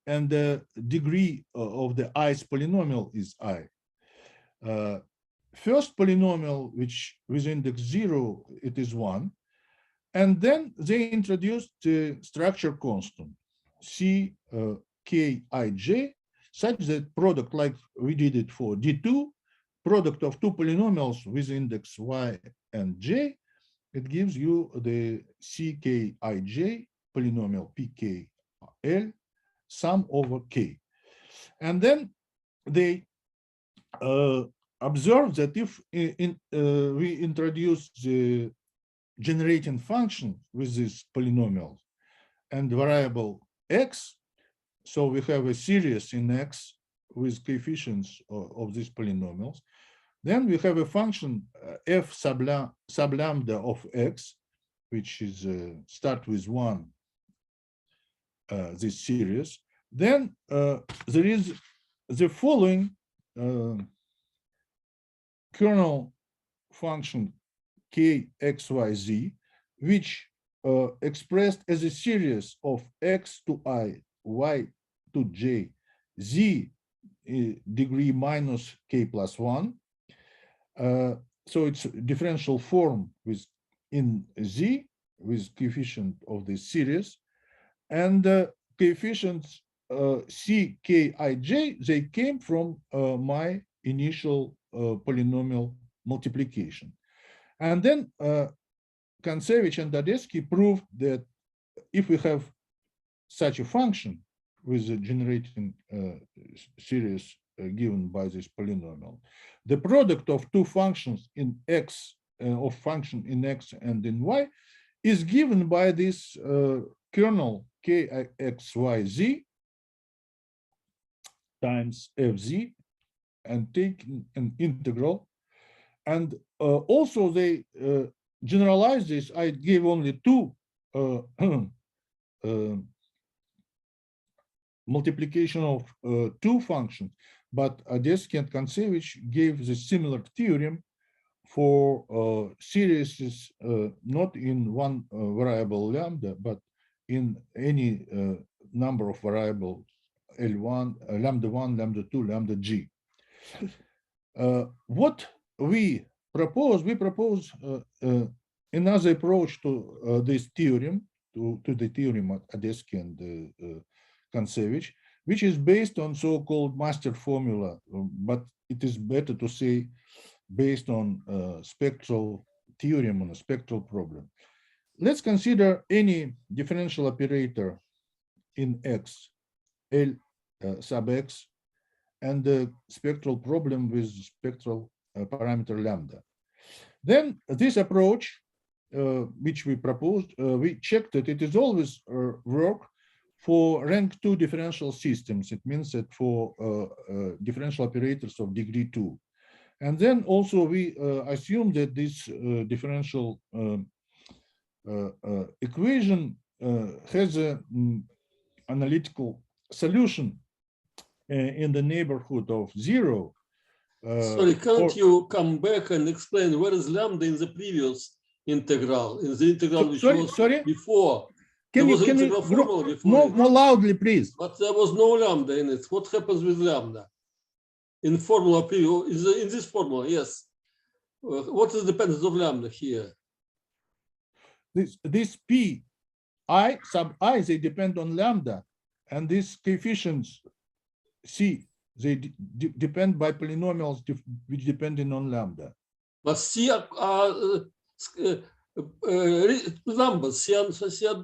and the degree of the i's polynomial is I. First polynomial, which with index 0, it is 1. And then they introduced the structure constant, C, K, I, J, such that product, like we did it for D2, product of two polynomials with index Y and J, it gives you the CKIJ polynomial PKL sum over K. And then they observe that if we introduce the generating function with this polynomial and variable x. So we have a series in x with coefficients of these polynomials. Then we have a function f sub lambda of x, which is start with 1, this series. Then there is the following kernel function k x y z, which expressed as a series of x to I, y to j, z degree minus k plus 1. So it's differential form with in z with coefficient of the series, and coefficients c, k, I, j, they came from my initial polynomial multiplication. And then Kontsevich and Dodesky proved that if we have such a function with a generating series given by this polynomial, the product of two functions in x, of function in x and in y, is given by this kernel kxyz times fz, and taking an integral. And also they generalize this. I gave only two multiplication of two functions, but Dodesky and Kontsevich gave the similar theorem for series not in one variable lambda, but in any number of variables L1, lambda 1, lambda 2, lambda g. What we propose another approach to this theorem, to the theorem of Dodesky and Kontsevich, which is based on so-called master formula, but it is better to say based on spectral theorem on a spectral problem. Let's consider any differential operator in x, L sub x, and the spectral problem with spectral parameter lambda. Then this approach, which we proposed, we checked that it is always work for rank 2 differential systems. It means that for differential operators of degree 2. And then also we assume that this differential equation has an analytical solution in the neighborhood of 0. Sorry, can't you come back and explain where is lambda in the previous integral, in the integral which was before? Can you more loudly, please? But there was no lambda in it. What happens with lambda? In formula previous, in this formula, yes. What is the dependence of lambda here? This p I sub I, they depend on lambda, and these coefficients c, they depend by polynomials which depending on lambda. But c are numbers. C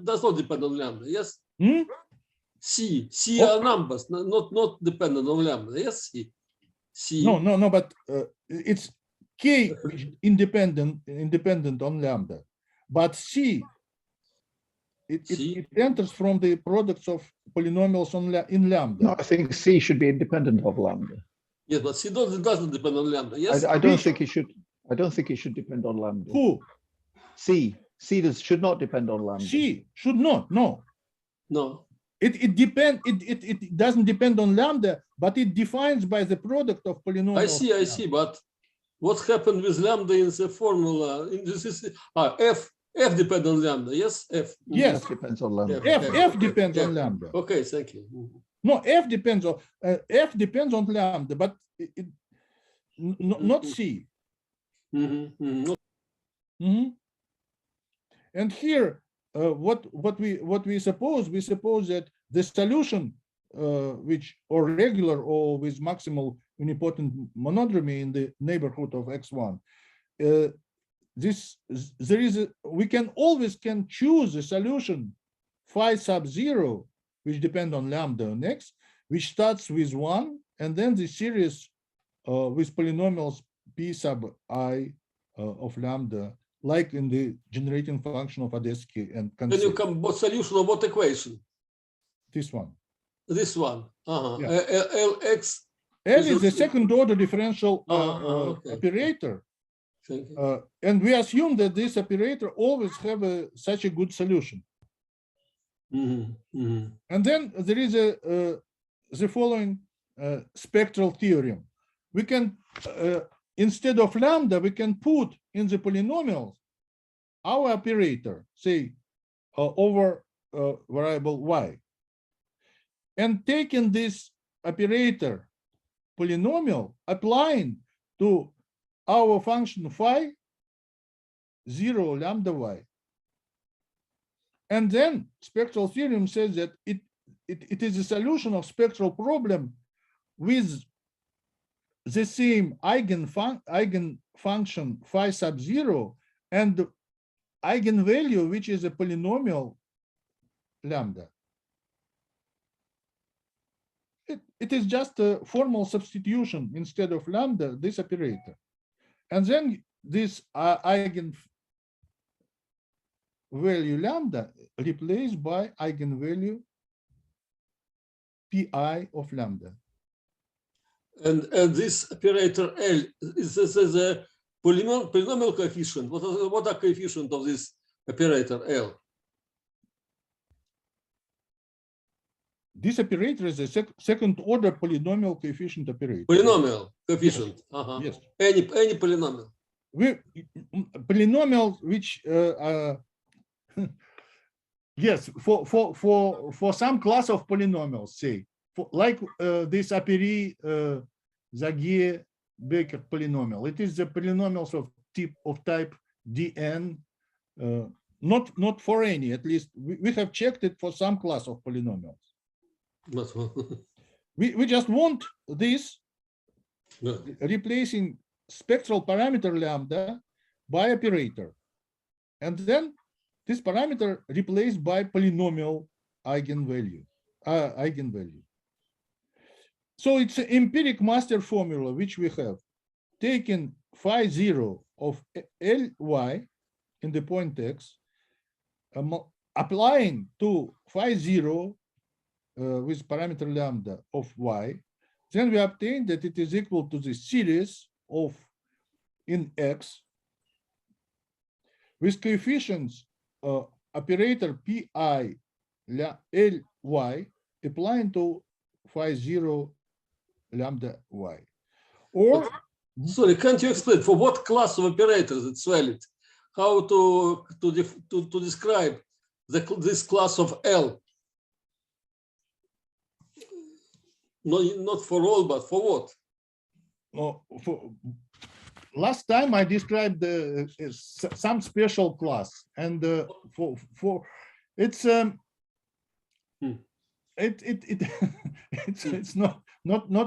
does not depend on lambda. Yes. C are numbers, not dependent on lambda. Yes. C. No. But it's k which independent on lambda, but c. It enters from the products of polynomials in lambda. No, I think C should be independent of lambda. Yes, but C doesn't depend on lambda. Yes, I don't think it should. I don't think it should depend on lambda. Who? C should not depend on lambda. C should not. No. It doesn't depend on lambda, but it defines by the product of polynomials. I see. But what happened with lambda in the formula? In this is F depends on lambda, yes? Yes. F depends on lambda. F depends on lambda. Okay, thank you. No, F depends on lambda, but not C. And here, what we suppose that the solution, which or regular or with maximal unipotent monodromy in the neighborhood of x1. We can always choose a solution phi sub 0, which depend on lambda on x, which starts with 1, and then the series with polynomials p sub I of lambda like in the generating function of Adesky and Can you Kontsevich. come what solution of what equation? This one. This one. Yeah. Lx. L is the second order differential Okay. operator. Thank you. And we assume that this operator always have such a good solution. And then there is the following spectral theorem. We can, instead of lambda, we can put in the polynomials our operator, say, over variable y. And taking this operator polynomial, applying to our function phi 0 lambda y. And then spectral theorem says that it is a solution of spectral problem with the same eigenfunction phi sub 0 and eigenvalue, which is a polynomial lambda. It is just a formal substitution instead of lambda, this operator. And then this eigenvalue lambda replaced by eigenvalue pi of lambda. And this operator L is a polynomial coefficient. What are coefficient of this operator L? This operator is a second order polynomial coefficient operator. Polynomial coefficient. Yes. Any polynomial. Polynomials which yes, for some class of polynomials, say, like this Apéry-Zagier-Becker polynomial. It is the polynomials of type Dn, not for any, at least we have checked it for some class of polynomials. We just want this replacing spectral parameter lambda by operator, and then this parameter replaced by polynomial eigenvalue. So it's an empiric master formula which we have taken phi 0 of Ly in the point x, applying to phi 0 with parameter lambda of y, then we obtain that it is equal to the series of in x with coefficients operator pi Ly applying to phi 0 lambda y. Or sorry, can't you explain for what class of operators it's valid? How to describe this class of L? No, not for all, but for what? Last time I described some special class, and for it's it's not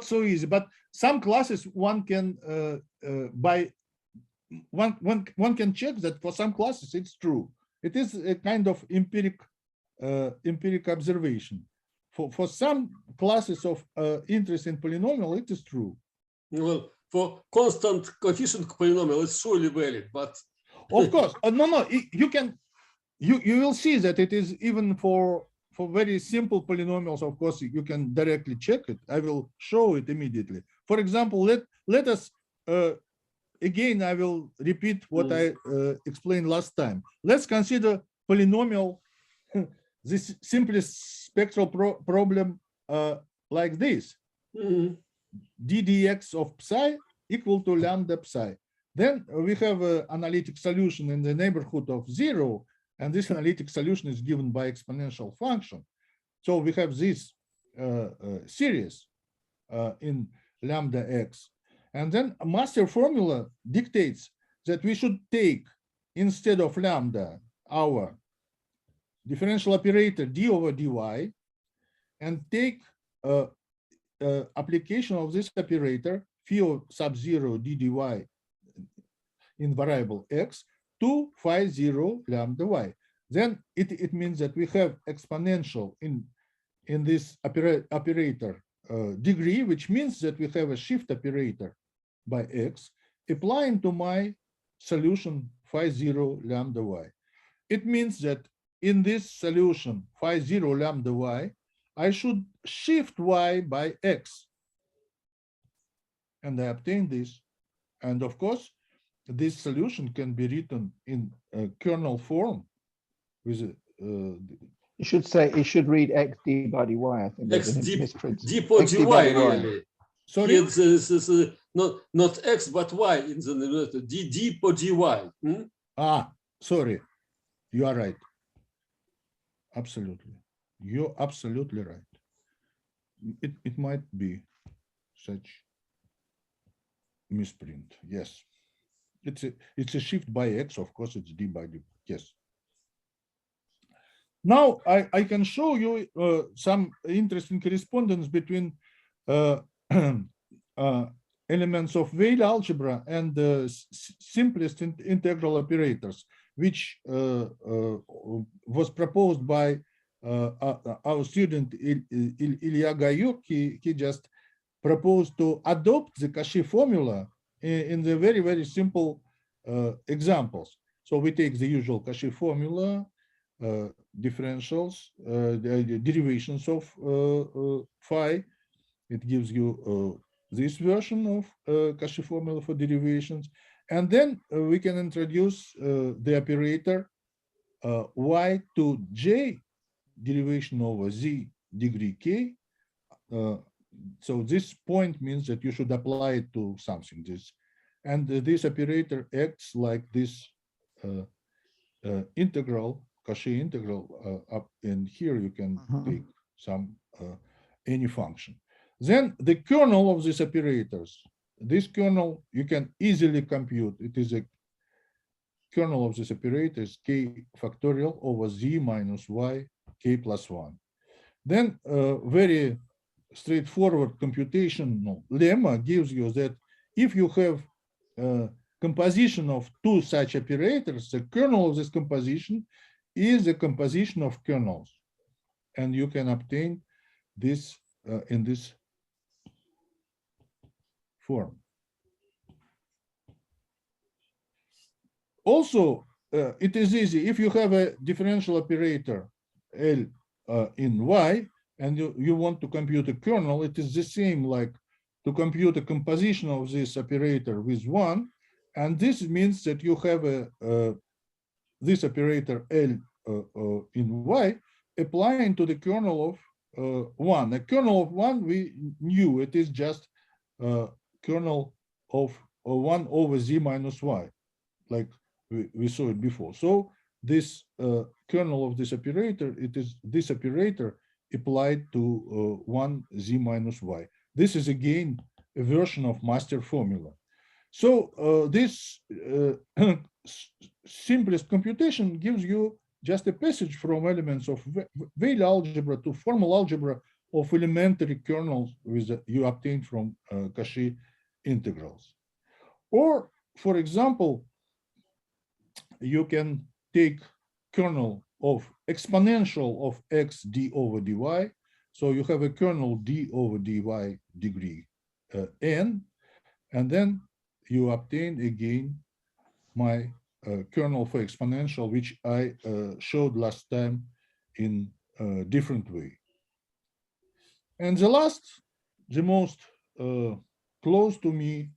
so easy. But some classes one can one can check that for some classes it's true. It is a kind of empiric observation. For some classes of interest in polynomial, it is true. Well, for constant coefficient polynomial, it's surely valid, but of course, no, you will see that it is even for very simple polynomials. Of course, you can directly check it. I will show it immediately. For example, let us again. I will repeat what I explained last time. Let's consider polynomial. This simplest spectral problem like this. GDEq of psi equal to lambda psi. Then we have an analytic solution in the neighborhood of 0, and this analytic solution is given by exponential function. So we have this series in lambda x. And then a master formula dictates that we should take, instead of lambda, our differential operator d over dy, and take application of this operator phi sub 0 d dy in variable x to phi 0 lambda y. Then it means that we have exponential in this operator degree, which means that we have a shift operator by x applying to my solution phi 0 lambda y. It means that in this solution, phi 0 lambda y, I should shift y by x. And I obtain this. And of course, this solution can be written in a kernel form with You should say, it should read x d by dy. I think X there's a d misprint. d po X dy, d by dy. really. sorry. Here this is not x but y in the numerator. D po dy. Sorry, you are right. Absolutely, you're absolutely right. It might be such misprint. Yes, it's a shift by x. Of course, it's d by d. Yes. Now I can show you some interesting correspondence between elements of Weyl algebra and the simplest integral operators, which was proposed by our student Ilya Gayuk. He just proposed to adopt the Cauchy formula in the very, very simple examples. So we take the usual Cauchy formula, differentials, the derivations of phi. It gives you this version of Cauchy formula for derivations. And then we can introduce the operator y to j derivation over z degree k. So this point means that you should apply it to something. And this operator acts like this integral, Cauchy integral up, and here you can take some any function. Then the kernel of these operators, this kernel you can easily compute. It is a kernel of this operator is k factorial over z minus y k plus 1. Then very straightforward computational lemma gives you that if you have composition of two such operators, the kernel of this composition is a composition of kernels, and you can obtain this in this form. Also, it is easy if you have a differential operator L in Y and you want to compute a kernel. It is the same like to compute a composition of this operator with 1, and this means that you have this operator L in Y applying to the kernel of 1. A kernel of 1 we knew it is just kernel of 1 over z minus y, like we saw it before. So this kernel of this operator, it is this operator applied to 1 z minus y. This is again a version of master formula. So this simplest computation gives you just a passage from elements of Weyl algebra to formal algebra of elementary kernels with you obtained from Cauchy integrals. Or, for example, you can take kernel of exponential of x d over dy. So you have a kernel d over dy degree n, and then you obtain again my kernel for exponential, which I showed last time in a different way. And the last, the most close to me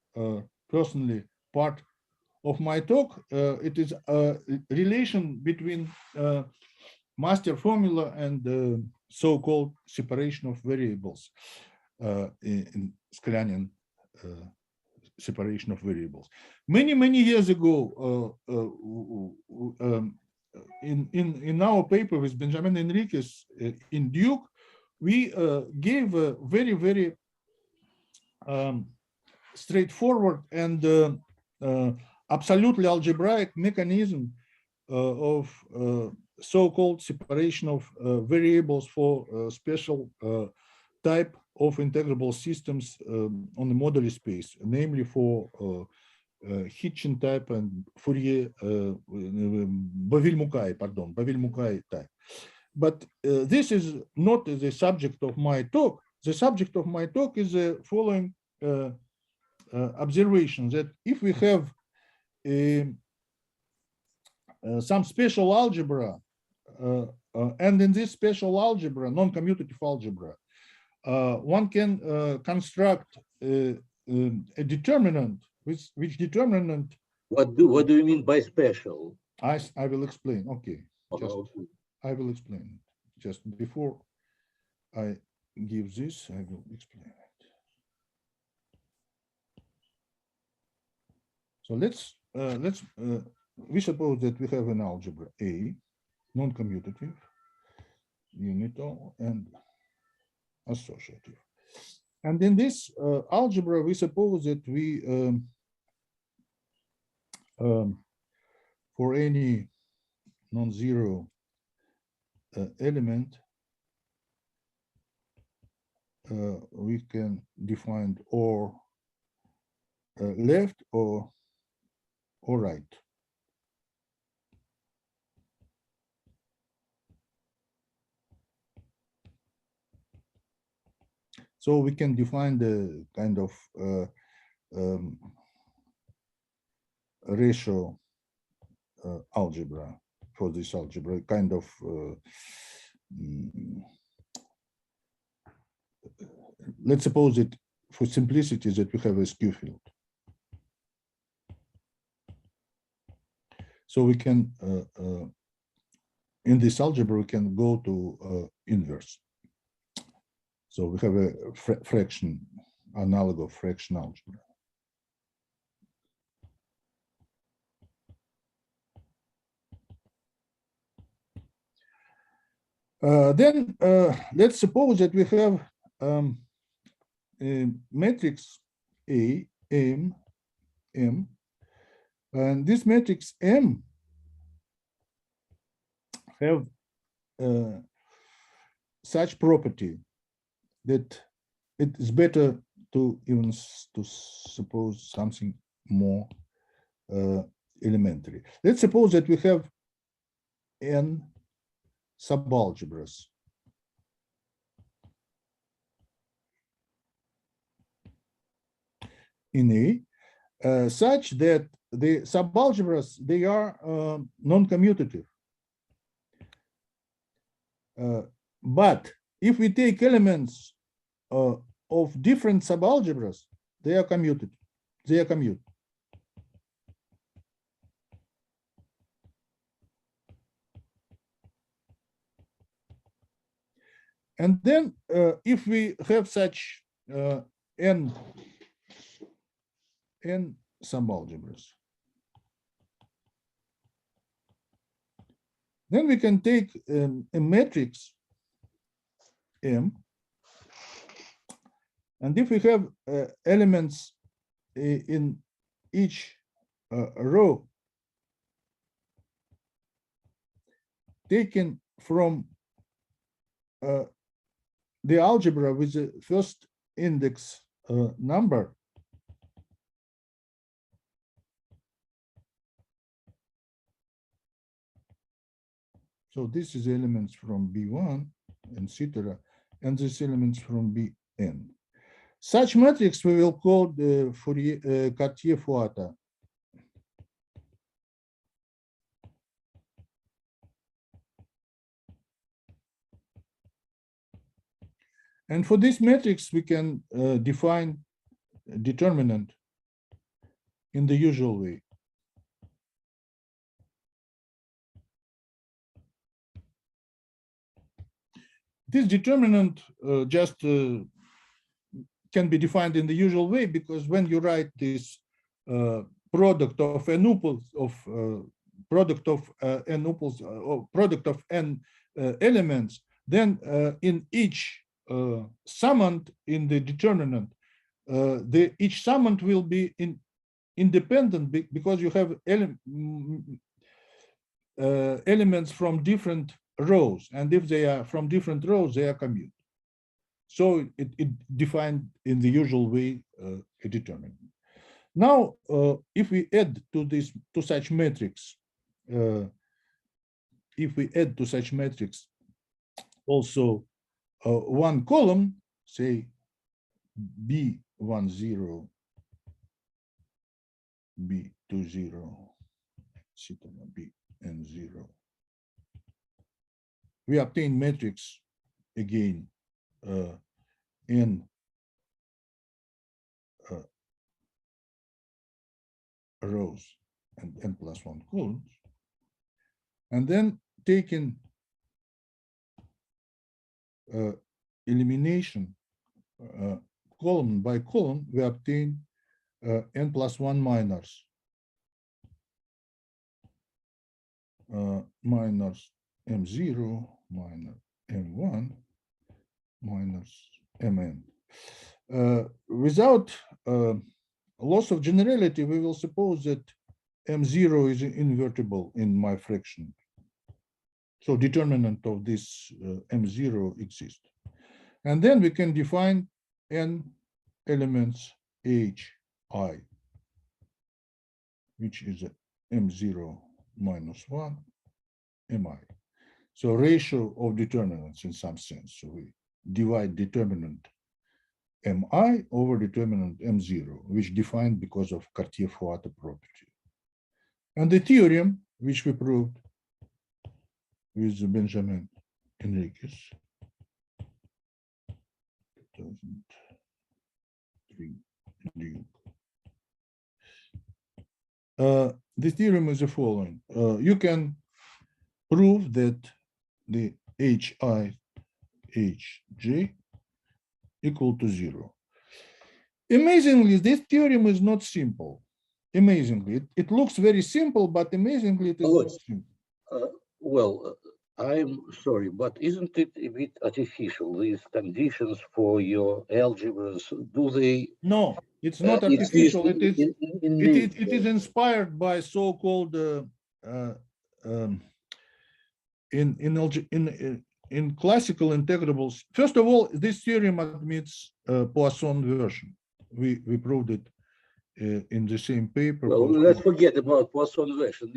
personally part of my talk, it is a relation between master formula and so-called separation of variables in Sklanian separation of variables. Many years ago, in our paper with Benjamin Enriquez in Duke, we gave a very straightforward and absolutely algebraic mechanism of so-called separation of variables for special type of integrable systems on the modular space, namely for Hitchin type and Fourier Bavil-Mukai type. But this is not the subject of my talk. The subject of my talk is the following observation, that if we have a some special algebra, and in this special algebra, non-commutative algebra, one can construct a determinant, which determinant. What do you mean by special? I will explain. Okay, Okay. I will explain. Just before I give this, I will explain it. So we suppose that we have an algebra A, non-commutative, unital, and associative. And in this algebra, we suppose that we, for any non-zero element, we can define or left or right. So we can define the kind of ratio algebra for this algebra, kind of let's suppose that for simplicity that we have a skew field. So we can, in this algebra, we can go to inverse. So we have a fraction, analog of fraction algebra. Then let's suppose that we have a matrix A, M, and this matrix M have such property that it is better to even to suppose something more elementary. Let's suppose that we have n subalgebras. In A, such that the subalgebras, they are non-commutative. But if we take elements of different subalgebras, they are commuted. They are commute. And then if we have such n subalgebras, then we can take a matrix M, and if we have elements in each row taken from the algebra with the first index number, so this is elements from B1 and etc., and these elements from Bn. Such matrix we will call the Fourier Cartier-Fouata. And for this matrix, we can define a determinant in the usual way. This determinant just can be defined in the usual way, because when you write this product of n uples of product of n uples or product of n elements, then in each summand in the determinant, each summand will be independent because you have elements from different rows, and if they are from different rows, they are commute. So it defined in the usual way a determinant. Now, if we add to such matrix, also one column, say B10, B20, B N0. We obtain matrix again in rows and n+1 columns, and then taking elimination column by column, we obtain n+1 minus minus m0 minus m1 minus mn. Without loss of generality, we will suppose that m0 is invertible in my fraction. So determinant of this m0 exists. And then we can define n elements hi, which is m0 minus 1 mi. So ratio of determinants in some sense. So we divide determinant mi over determinant m0, which defined because of Cartier-Fuata property. And the theorem, which we proved with Benjamin Enriquez, 2003. The theorem is the following. You can prove that the hi hj equal to 0. Amazingly, this theorem is not simple. Amazingly, it looks very simple, but amazingly, it is not simple. Well, I'm sorry, but isn't it a bit artificial, these conditions for your algebras? Do they? No, it's not artificial. It is inspired by so-called in classical integrables. First of all, this theorem admits Poisson version. We proved it in the same paper. Well, let's forget about Poisson version.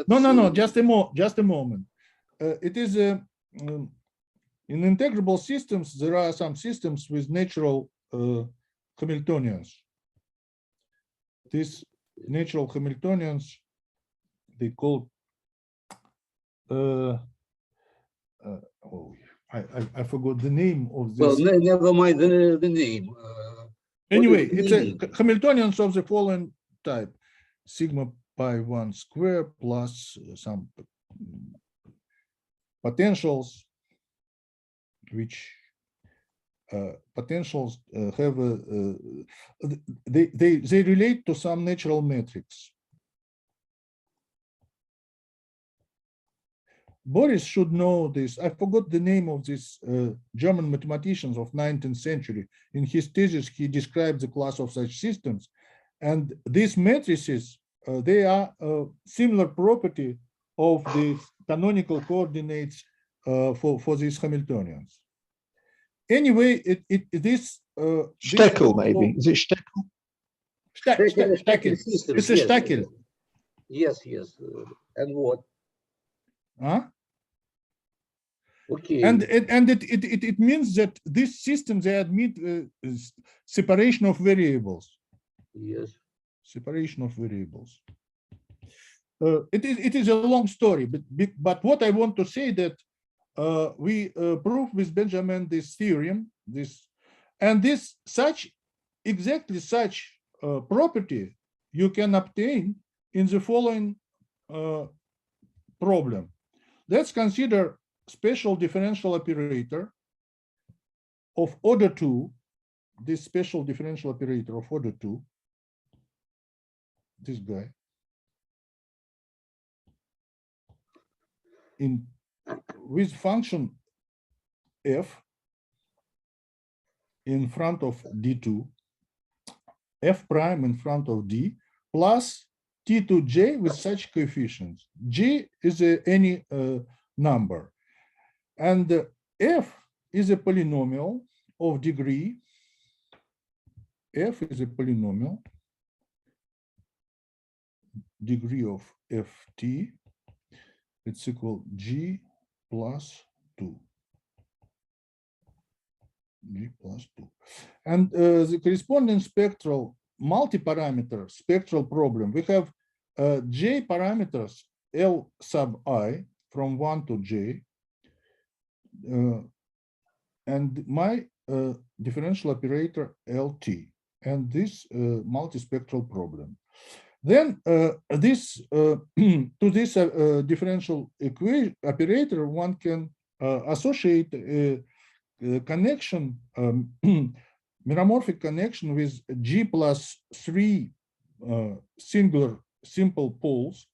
No. Just a moment. It is in integrable systems. There are some systems with natural Hamiltonians. These natural Hamiltonians, they call. I forgot the name of this. Well, never mind the name. Anyway, it's a Hamiltonians of the following type: sigma pi 1 square plus some potentials, which potentials have they relate to some natural metrics. Boris should know this. I forgot the name of this German mathematicians of 19th century. In his thesis, he described the class of such systems. And these matrices, they are a similar property of the canonical coordinates for these Hamiltonians. Anyway, this Steckel, maybe. Is it Steckel? Steckel. It's a Steckel. Yes. And what? Huh? Okay. And it means that these systems, they admit separation of variables. Yes. Separation of variables. It is a long story, but what I want to say that we prove with Benjamin this theorem, exactly such property you can obtain in the following problem. Let's consider special differential operator of order 2, this special differential operator of order 2, this guy, with function f in front of d2, f prime in front of d, plus t to j with such coefficients. J is any number, and f is a polynomial of degree. F is a polynomial degree of ft. It's equal g plus 2. G plus 2. And the corresponding spectral multi-parameter spectral problem, we have j parameters L sub I from 1 to j, and my differential operator LT, and this multispectral problem. Then this to this differential equation operator, one can associate a connection, meromorphic connection with G plus 3 singular simple poles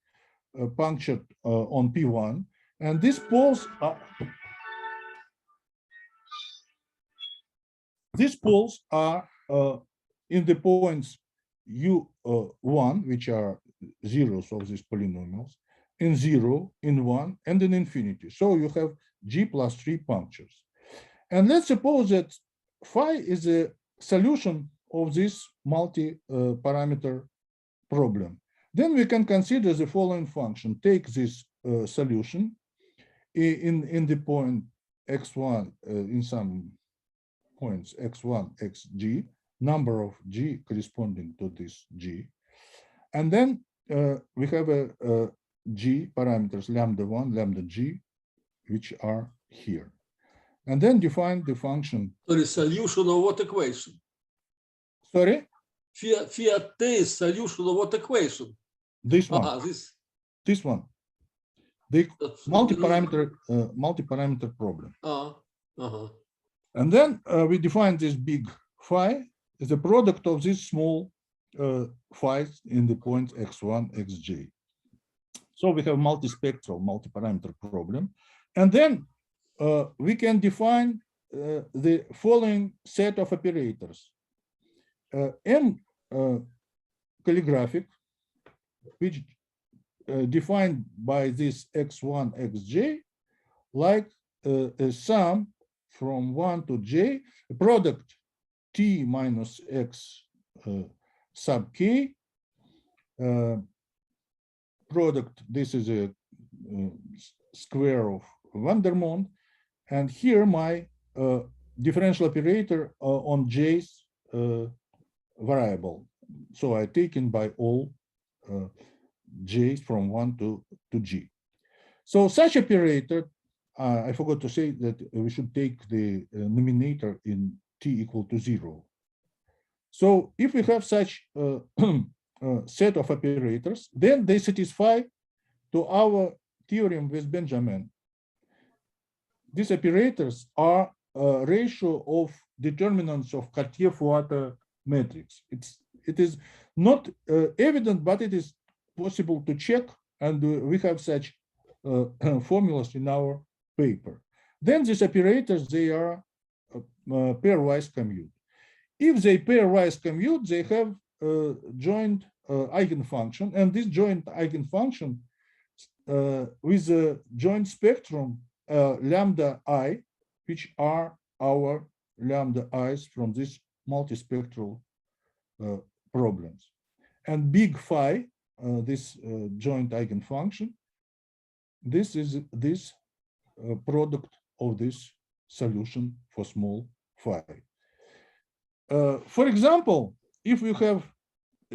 punctured on P1, and these poles are in the points U1, which are zeros of these polynomials, in 0, in 1, and in infinity. So you have G plus 3 punctures. And let's suppose that phi is a solution of this multi-parameter problem. Then we can consider the following function. Take this solution in the point x1, in some points x1, xg, number of g corresponding to this g. And then we have a g parameters lambda 1, lambda g, which are here. And then define the function. Sorry, solution of what equation? Sorry? Phi T is solution of what equation? This one. This one. The multi-parameter problem. And then we define this big phi as a product of this small phi's in the point x1, xj. So we have multispectral, multi-parameter problem. And then we can define the following set of operators. M calligraphic, which defined by this x1, xj, like a sum from 1 to j, a product t minus x sub k, product, this is a square of Vandermonde, and here my differential operator on j's variable. So I taken by all j's from 1 to g. So such operator, I forgot to say that we should take the nominator in t equal to 0. So if we have such set of operators, then they satisfy to our theorem with Benjamin. These operators are a ratio of determinants of Cartier-Fuata matrix. It is not evident, but it is possible to check, and we have such formulas in our paper. Then these operators, they are pairwise commute. If they pairwise commute, they have joint eigenfunction, and this joint eigenfunction with a joint spectrum lambda I, which are our lambda i's from this multispectral problems. And big phi, this joint eigenfunction, this is this product of this solution for small phi. For example, if we have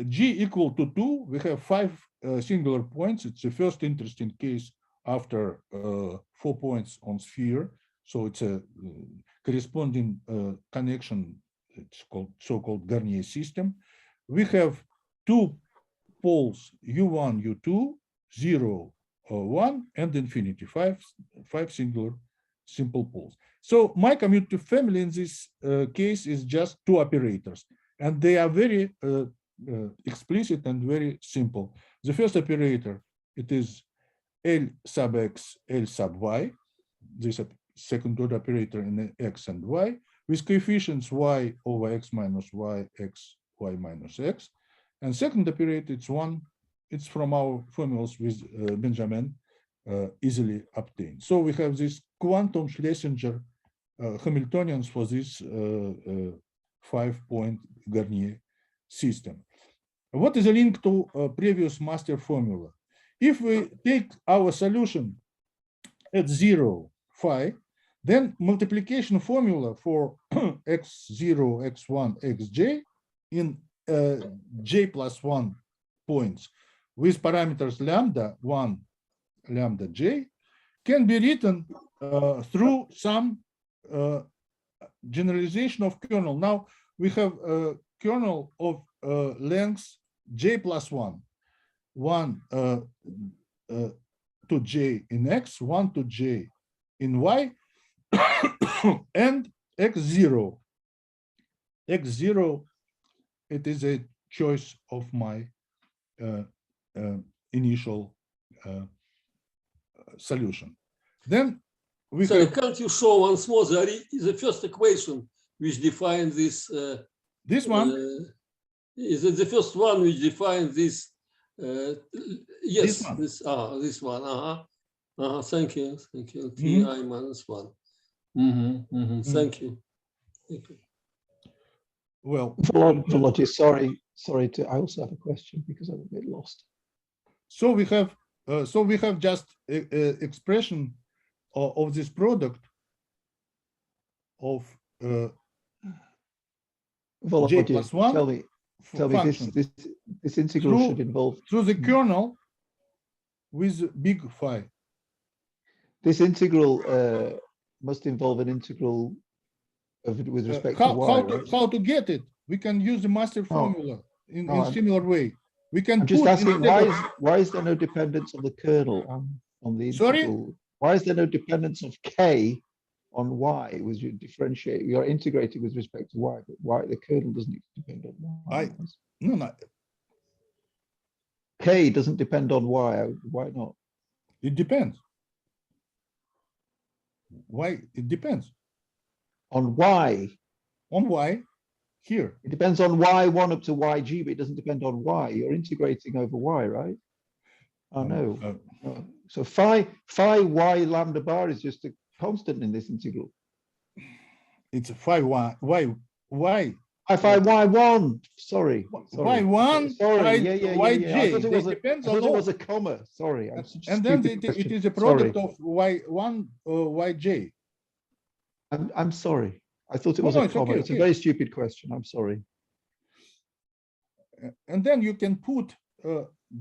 g equal to 2, we have 5 singular points. It's the first interesting case after 4 points on sphere. So it's a corresponding connection. It's called so-called Garnier system. We have 2 poles u1, u2, 0, 1, and infinity, 5 singular simple poles. So my commutative family in this case is just 2 operators, and they are very explicit and very simple. The first operator, it is L sub x, L sub y, this second order operator in x and y, with coefficients y over x minus y, x, y minus x. And second operator, it's from our formulas with Benjamin, easily obtained. So we have this quantum Schlesinger Hamiltonians for this 5-point Garnier system. What is a link to previous master formula? If we take our solution at 0 phi, then multiplication formula for x0, x1, xj in j plus 1 points with parameters lambda 1, lambda j can be written through some generalization of kernel. Now we have a kernel of length j plus 1, 1 to j in x, 1 to j in y, and x0. X0, it is a choice of my initial solution. Then we Sorry, have can't you show once more the first equation which defines this? this one. Is it the first one which defines this? Yes, This one. this one. Thank you. Thank you. Mhm. Ti minus 1. Thank you. Thank you. Well, Volodya, sorry to, I also have a question because I'm a bit lost. so we have just a expression of this product of j Volodya, plus 1 tell me function this integral should involve through the kernel with big phi. this integral must involve an integral with respect to y, right? How to get it? We can use the master formula in similar way. We can I'm just put asking instead of, why is there no dependence on the kernel on the Sorry? integral? Why is there no dependence of k on y with you differentiate? You're integrating with respect to y, but why the kernel doesn't depend on y? no, K doesn't depend on y. Why not? it depends. Why? It depends On y. on y here. It depends on y1 up to yg, but it doesn't depend on y. You're integrating over y, right? Oh no. No. So phi y lambda bar is just a constant in this integral. It's a phi y. Phi y1. Sorry. Y1, Sorry. phi Yeah. yj. I thought it was a all. comma. Sorry. And then it is a product of y1 yj. I'm sorry. I thought it was No, a it's comma. okay, It's a okay. very stupid question. I'm sorry. And then you can put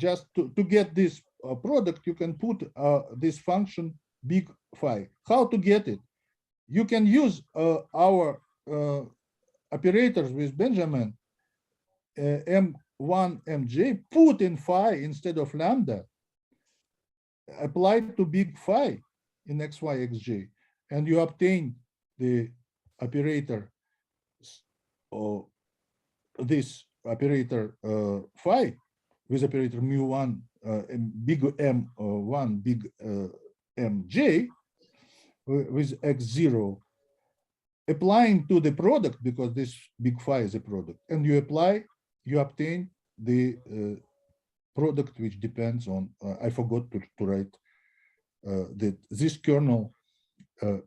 just to get this product, you can put this function big phi. How to get it? You can use our operators with Benjamin, m1 mj, put in phi instead of lambda, apply to big phi in xy xj, and you obtain the operator, or this operator phi with operator mu1 big m1 big mj with x0, applying to the product, because this big phi is a product, and you obtain the product which depends on I forgot to write that this kernel,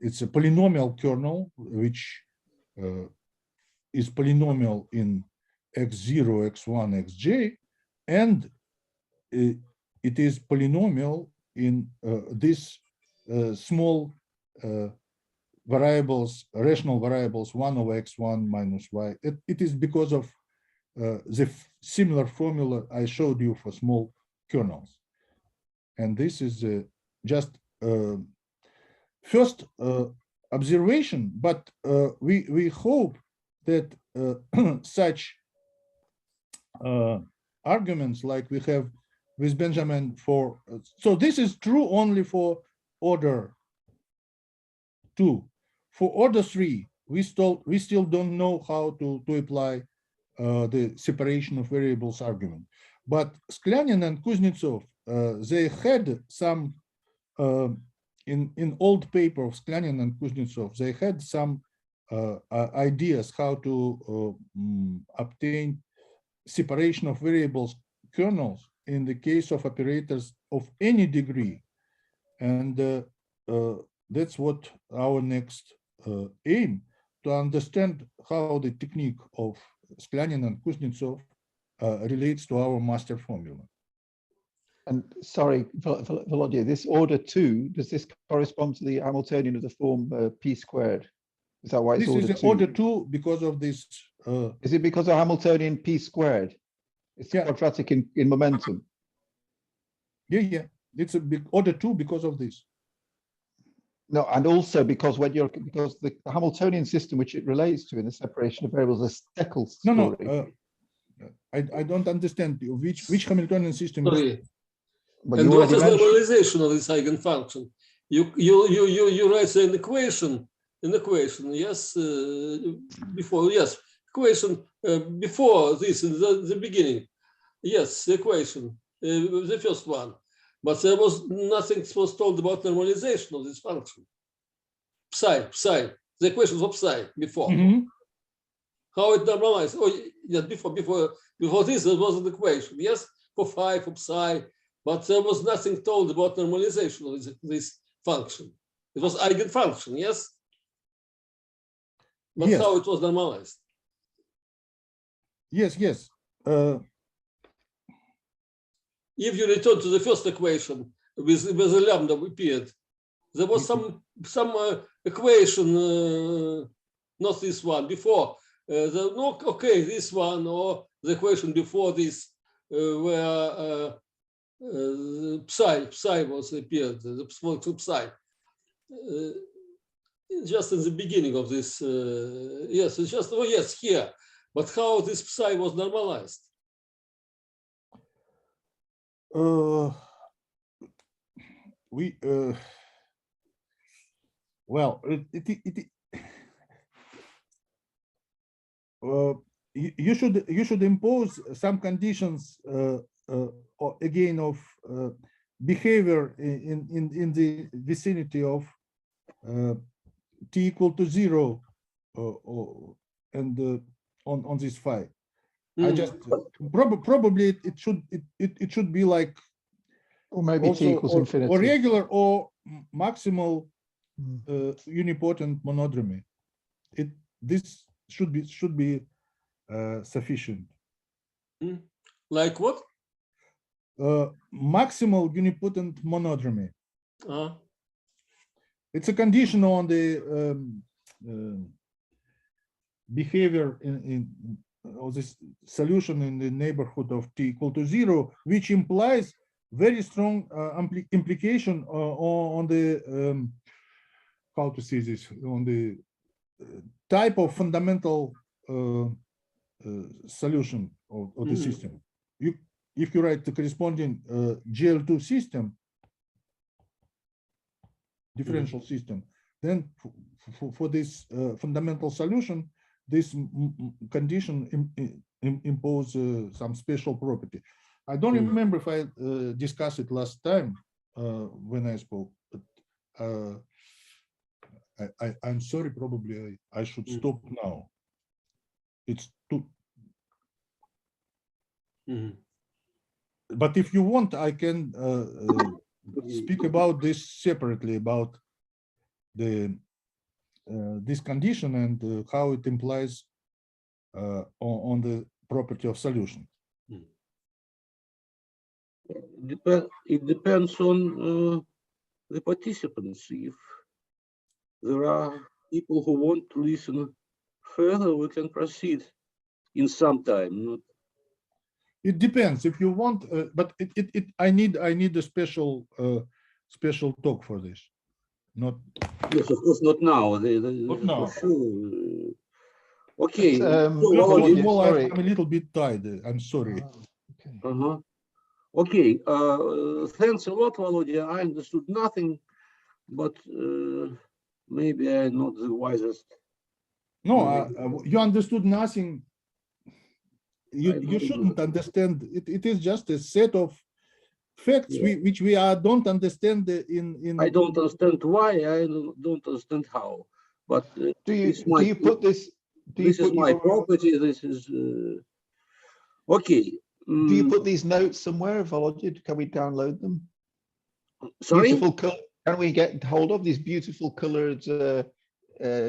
it's a polynomial kernel which is polynomial in x0, x1, xj, and it is polynomial in this small variables, rational variables 1 over x1 minus y. It is because of the similar formula I showed you for small kernels. And this is just first observation, but we hope that such arguments like we have with Benjamin for, so this is true only for order 2. For order 3, we still don't know how to apply the separation of variables argument. But Sklyanin and Kuznetsov, they had some, in old paper of Sklyanin and Kuznetsov, they had some ideas how to obtain separation of variables kernels in the case of operators of any degree. And that's what our next aim, to understand how the technique of Sklyanin and Kuznetsov relates to our master formula. And sorry, Volodya, this order 2, does this correspond to the Hamiltonian of the form p squared? Is that why it's This order 2? is the order 2 because of this. Is it because of Hamiltonian p squared? It's quadratic in momentum. Yeah. it's a big order 2 because of this. No, and also because because the Hamiltonian system which it relates to in the separation of variables is Steckel story. No, I don't understand which Hamiltonian system. Sorry. Well, And you what already is mentioned. normalization of this eigenfunction? You write an equation, yes, before, yes, equation before this in the beginning, yes, the equation, the first one, but there was nothing was told about normalization of this function. Psi, the equation of psi before. Mhm. How it normalized? Oh, yes, before this there was an equation, yes, for phi, for psi, but there was nothing told about normalization of this function. It was eigenfunction, yes? But Yes. how it was normalized? Yes. If you return to the first equation with the lambda appeared, there was some equation, not this one, before. This one, or the equation before this, where psi was appeared, the function psi. Just in the beginning of this, yes, it's just, yes, here. But how this psi was normalized? Well, you should impose some conditions again of behavior in the vicinity of t equal to 0 and on this phi. I just probably it should be like, Or maybe also, t equals infinity. or regular or maximal unipotent monodromy. This should be sufficient. Like what? Maximal unipotent monodromy. It's a condition on the behavior of this solution in the neighborhood of t equal to 0, which implies very strong implication on the how to say this, on the type of fundamental solution of the system. If you write the corresponding GL2 system, differential system, then for this fundamental solution, this condition impose some special property. I don't remember if I discussed it last time when I spoke, but I'm sorry, probably I should stop now. It's too. But if you want, I can speak about this separately, about the this condition and how it implies on the property of solution. It depends on the participants. If there are people who want to listen further, we can proceed in some time. It depends if you want, but I need a special talk for this. Not. Yes, of course, not now. Not now. Sure. Okay. I'm a little bit tired. I'm sorry. Okay. Okay. Thanks a lot, Volodya. I understood nothing, but maybe I'm not the wisest. No, you understood nothing. You shouldn't understand. It is just a set of facts which we don't understand in. I don't understand why. I don't understand how. But do you put this? This is my property. This is okay. Do you put these notes somewhere, Volodya? Can we download them? Sorry? Beautiful color. Can we get hold of these beautiful colored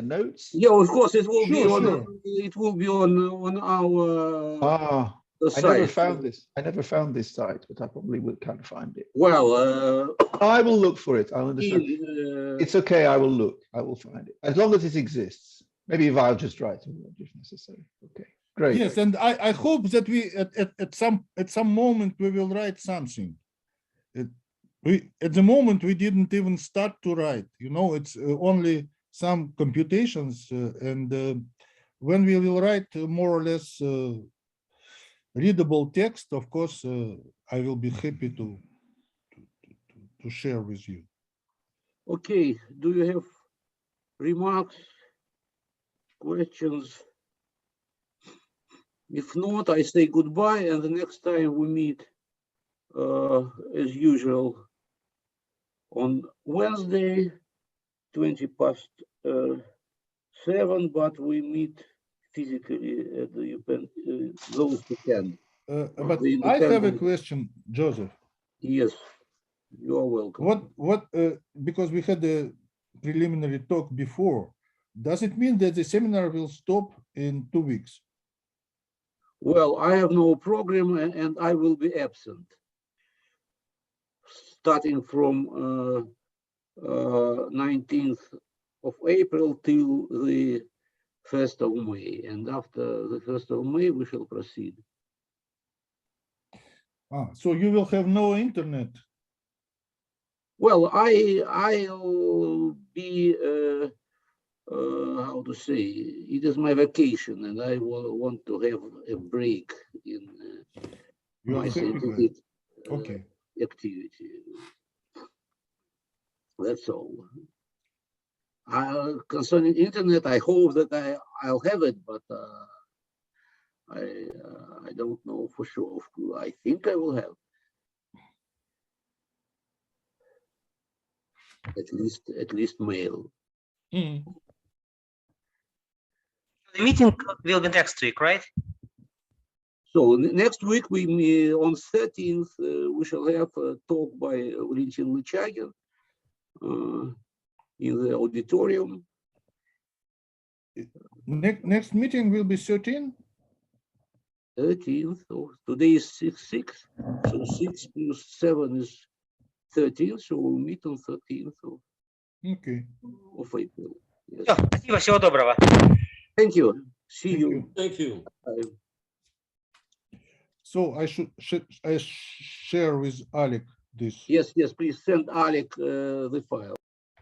notes? Yeah, of course. It will be on. It will be on our. I never found this. I never found this site, but I probably can't find it. Well, I will look for it. I'll understand. It's okay. I will look. I will find it as long as it exists. Maybe if I'll just write it if necessary. Okay, great. Yes, and I hope that we at some moment we will write something. We at the moment we didn't even start to write. You know, it's only some computations, and when we will write more or less readable text, of course, I will be happy to share with you. Okay, do you have remarks, questions? If not, I say goodbye, and the next time we meet, as usual, on Wednesday, 7, but we meet physically at the event, those who can. But I have a question, Joseph. Yes, you are welcome. What? Because we had a preliminary talk before. Does it mean that the seminar will stop in 2 weeks? Well, I have no program, and I will be absent starting from 19th of April till the 1st of May. And after the 1st of May, we shall proceed. So you will have no internet. Well, I'll be, how to say, it is my vacation, and I will want to have a break in my scientific activity. That's all. Concerning internet, I hope that I'll have it, but I don't know for sure. I think I will have. At least mail. The meeting will be next week, right? So next week, on 13th, we shall have a talk by Valentin Lichagin in the auditorium. Next meeting will be 13th. 13th. So today is 6. So 6 plus 7 is 13. So we'll meet on 13th of April. Yes. Все, спасибо, всего доброго. Thank you. See you. Thank you. Bye. So I should share with Alec this. Yes, please send Alec the file.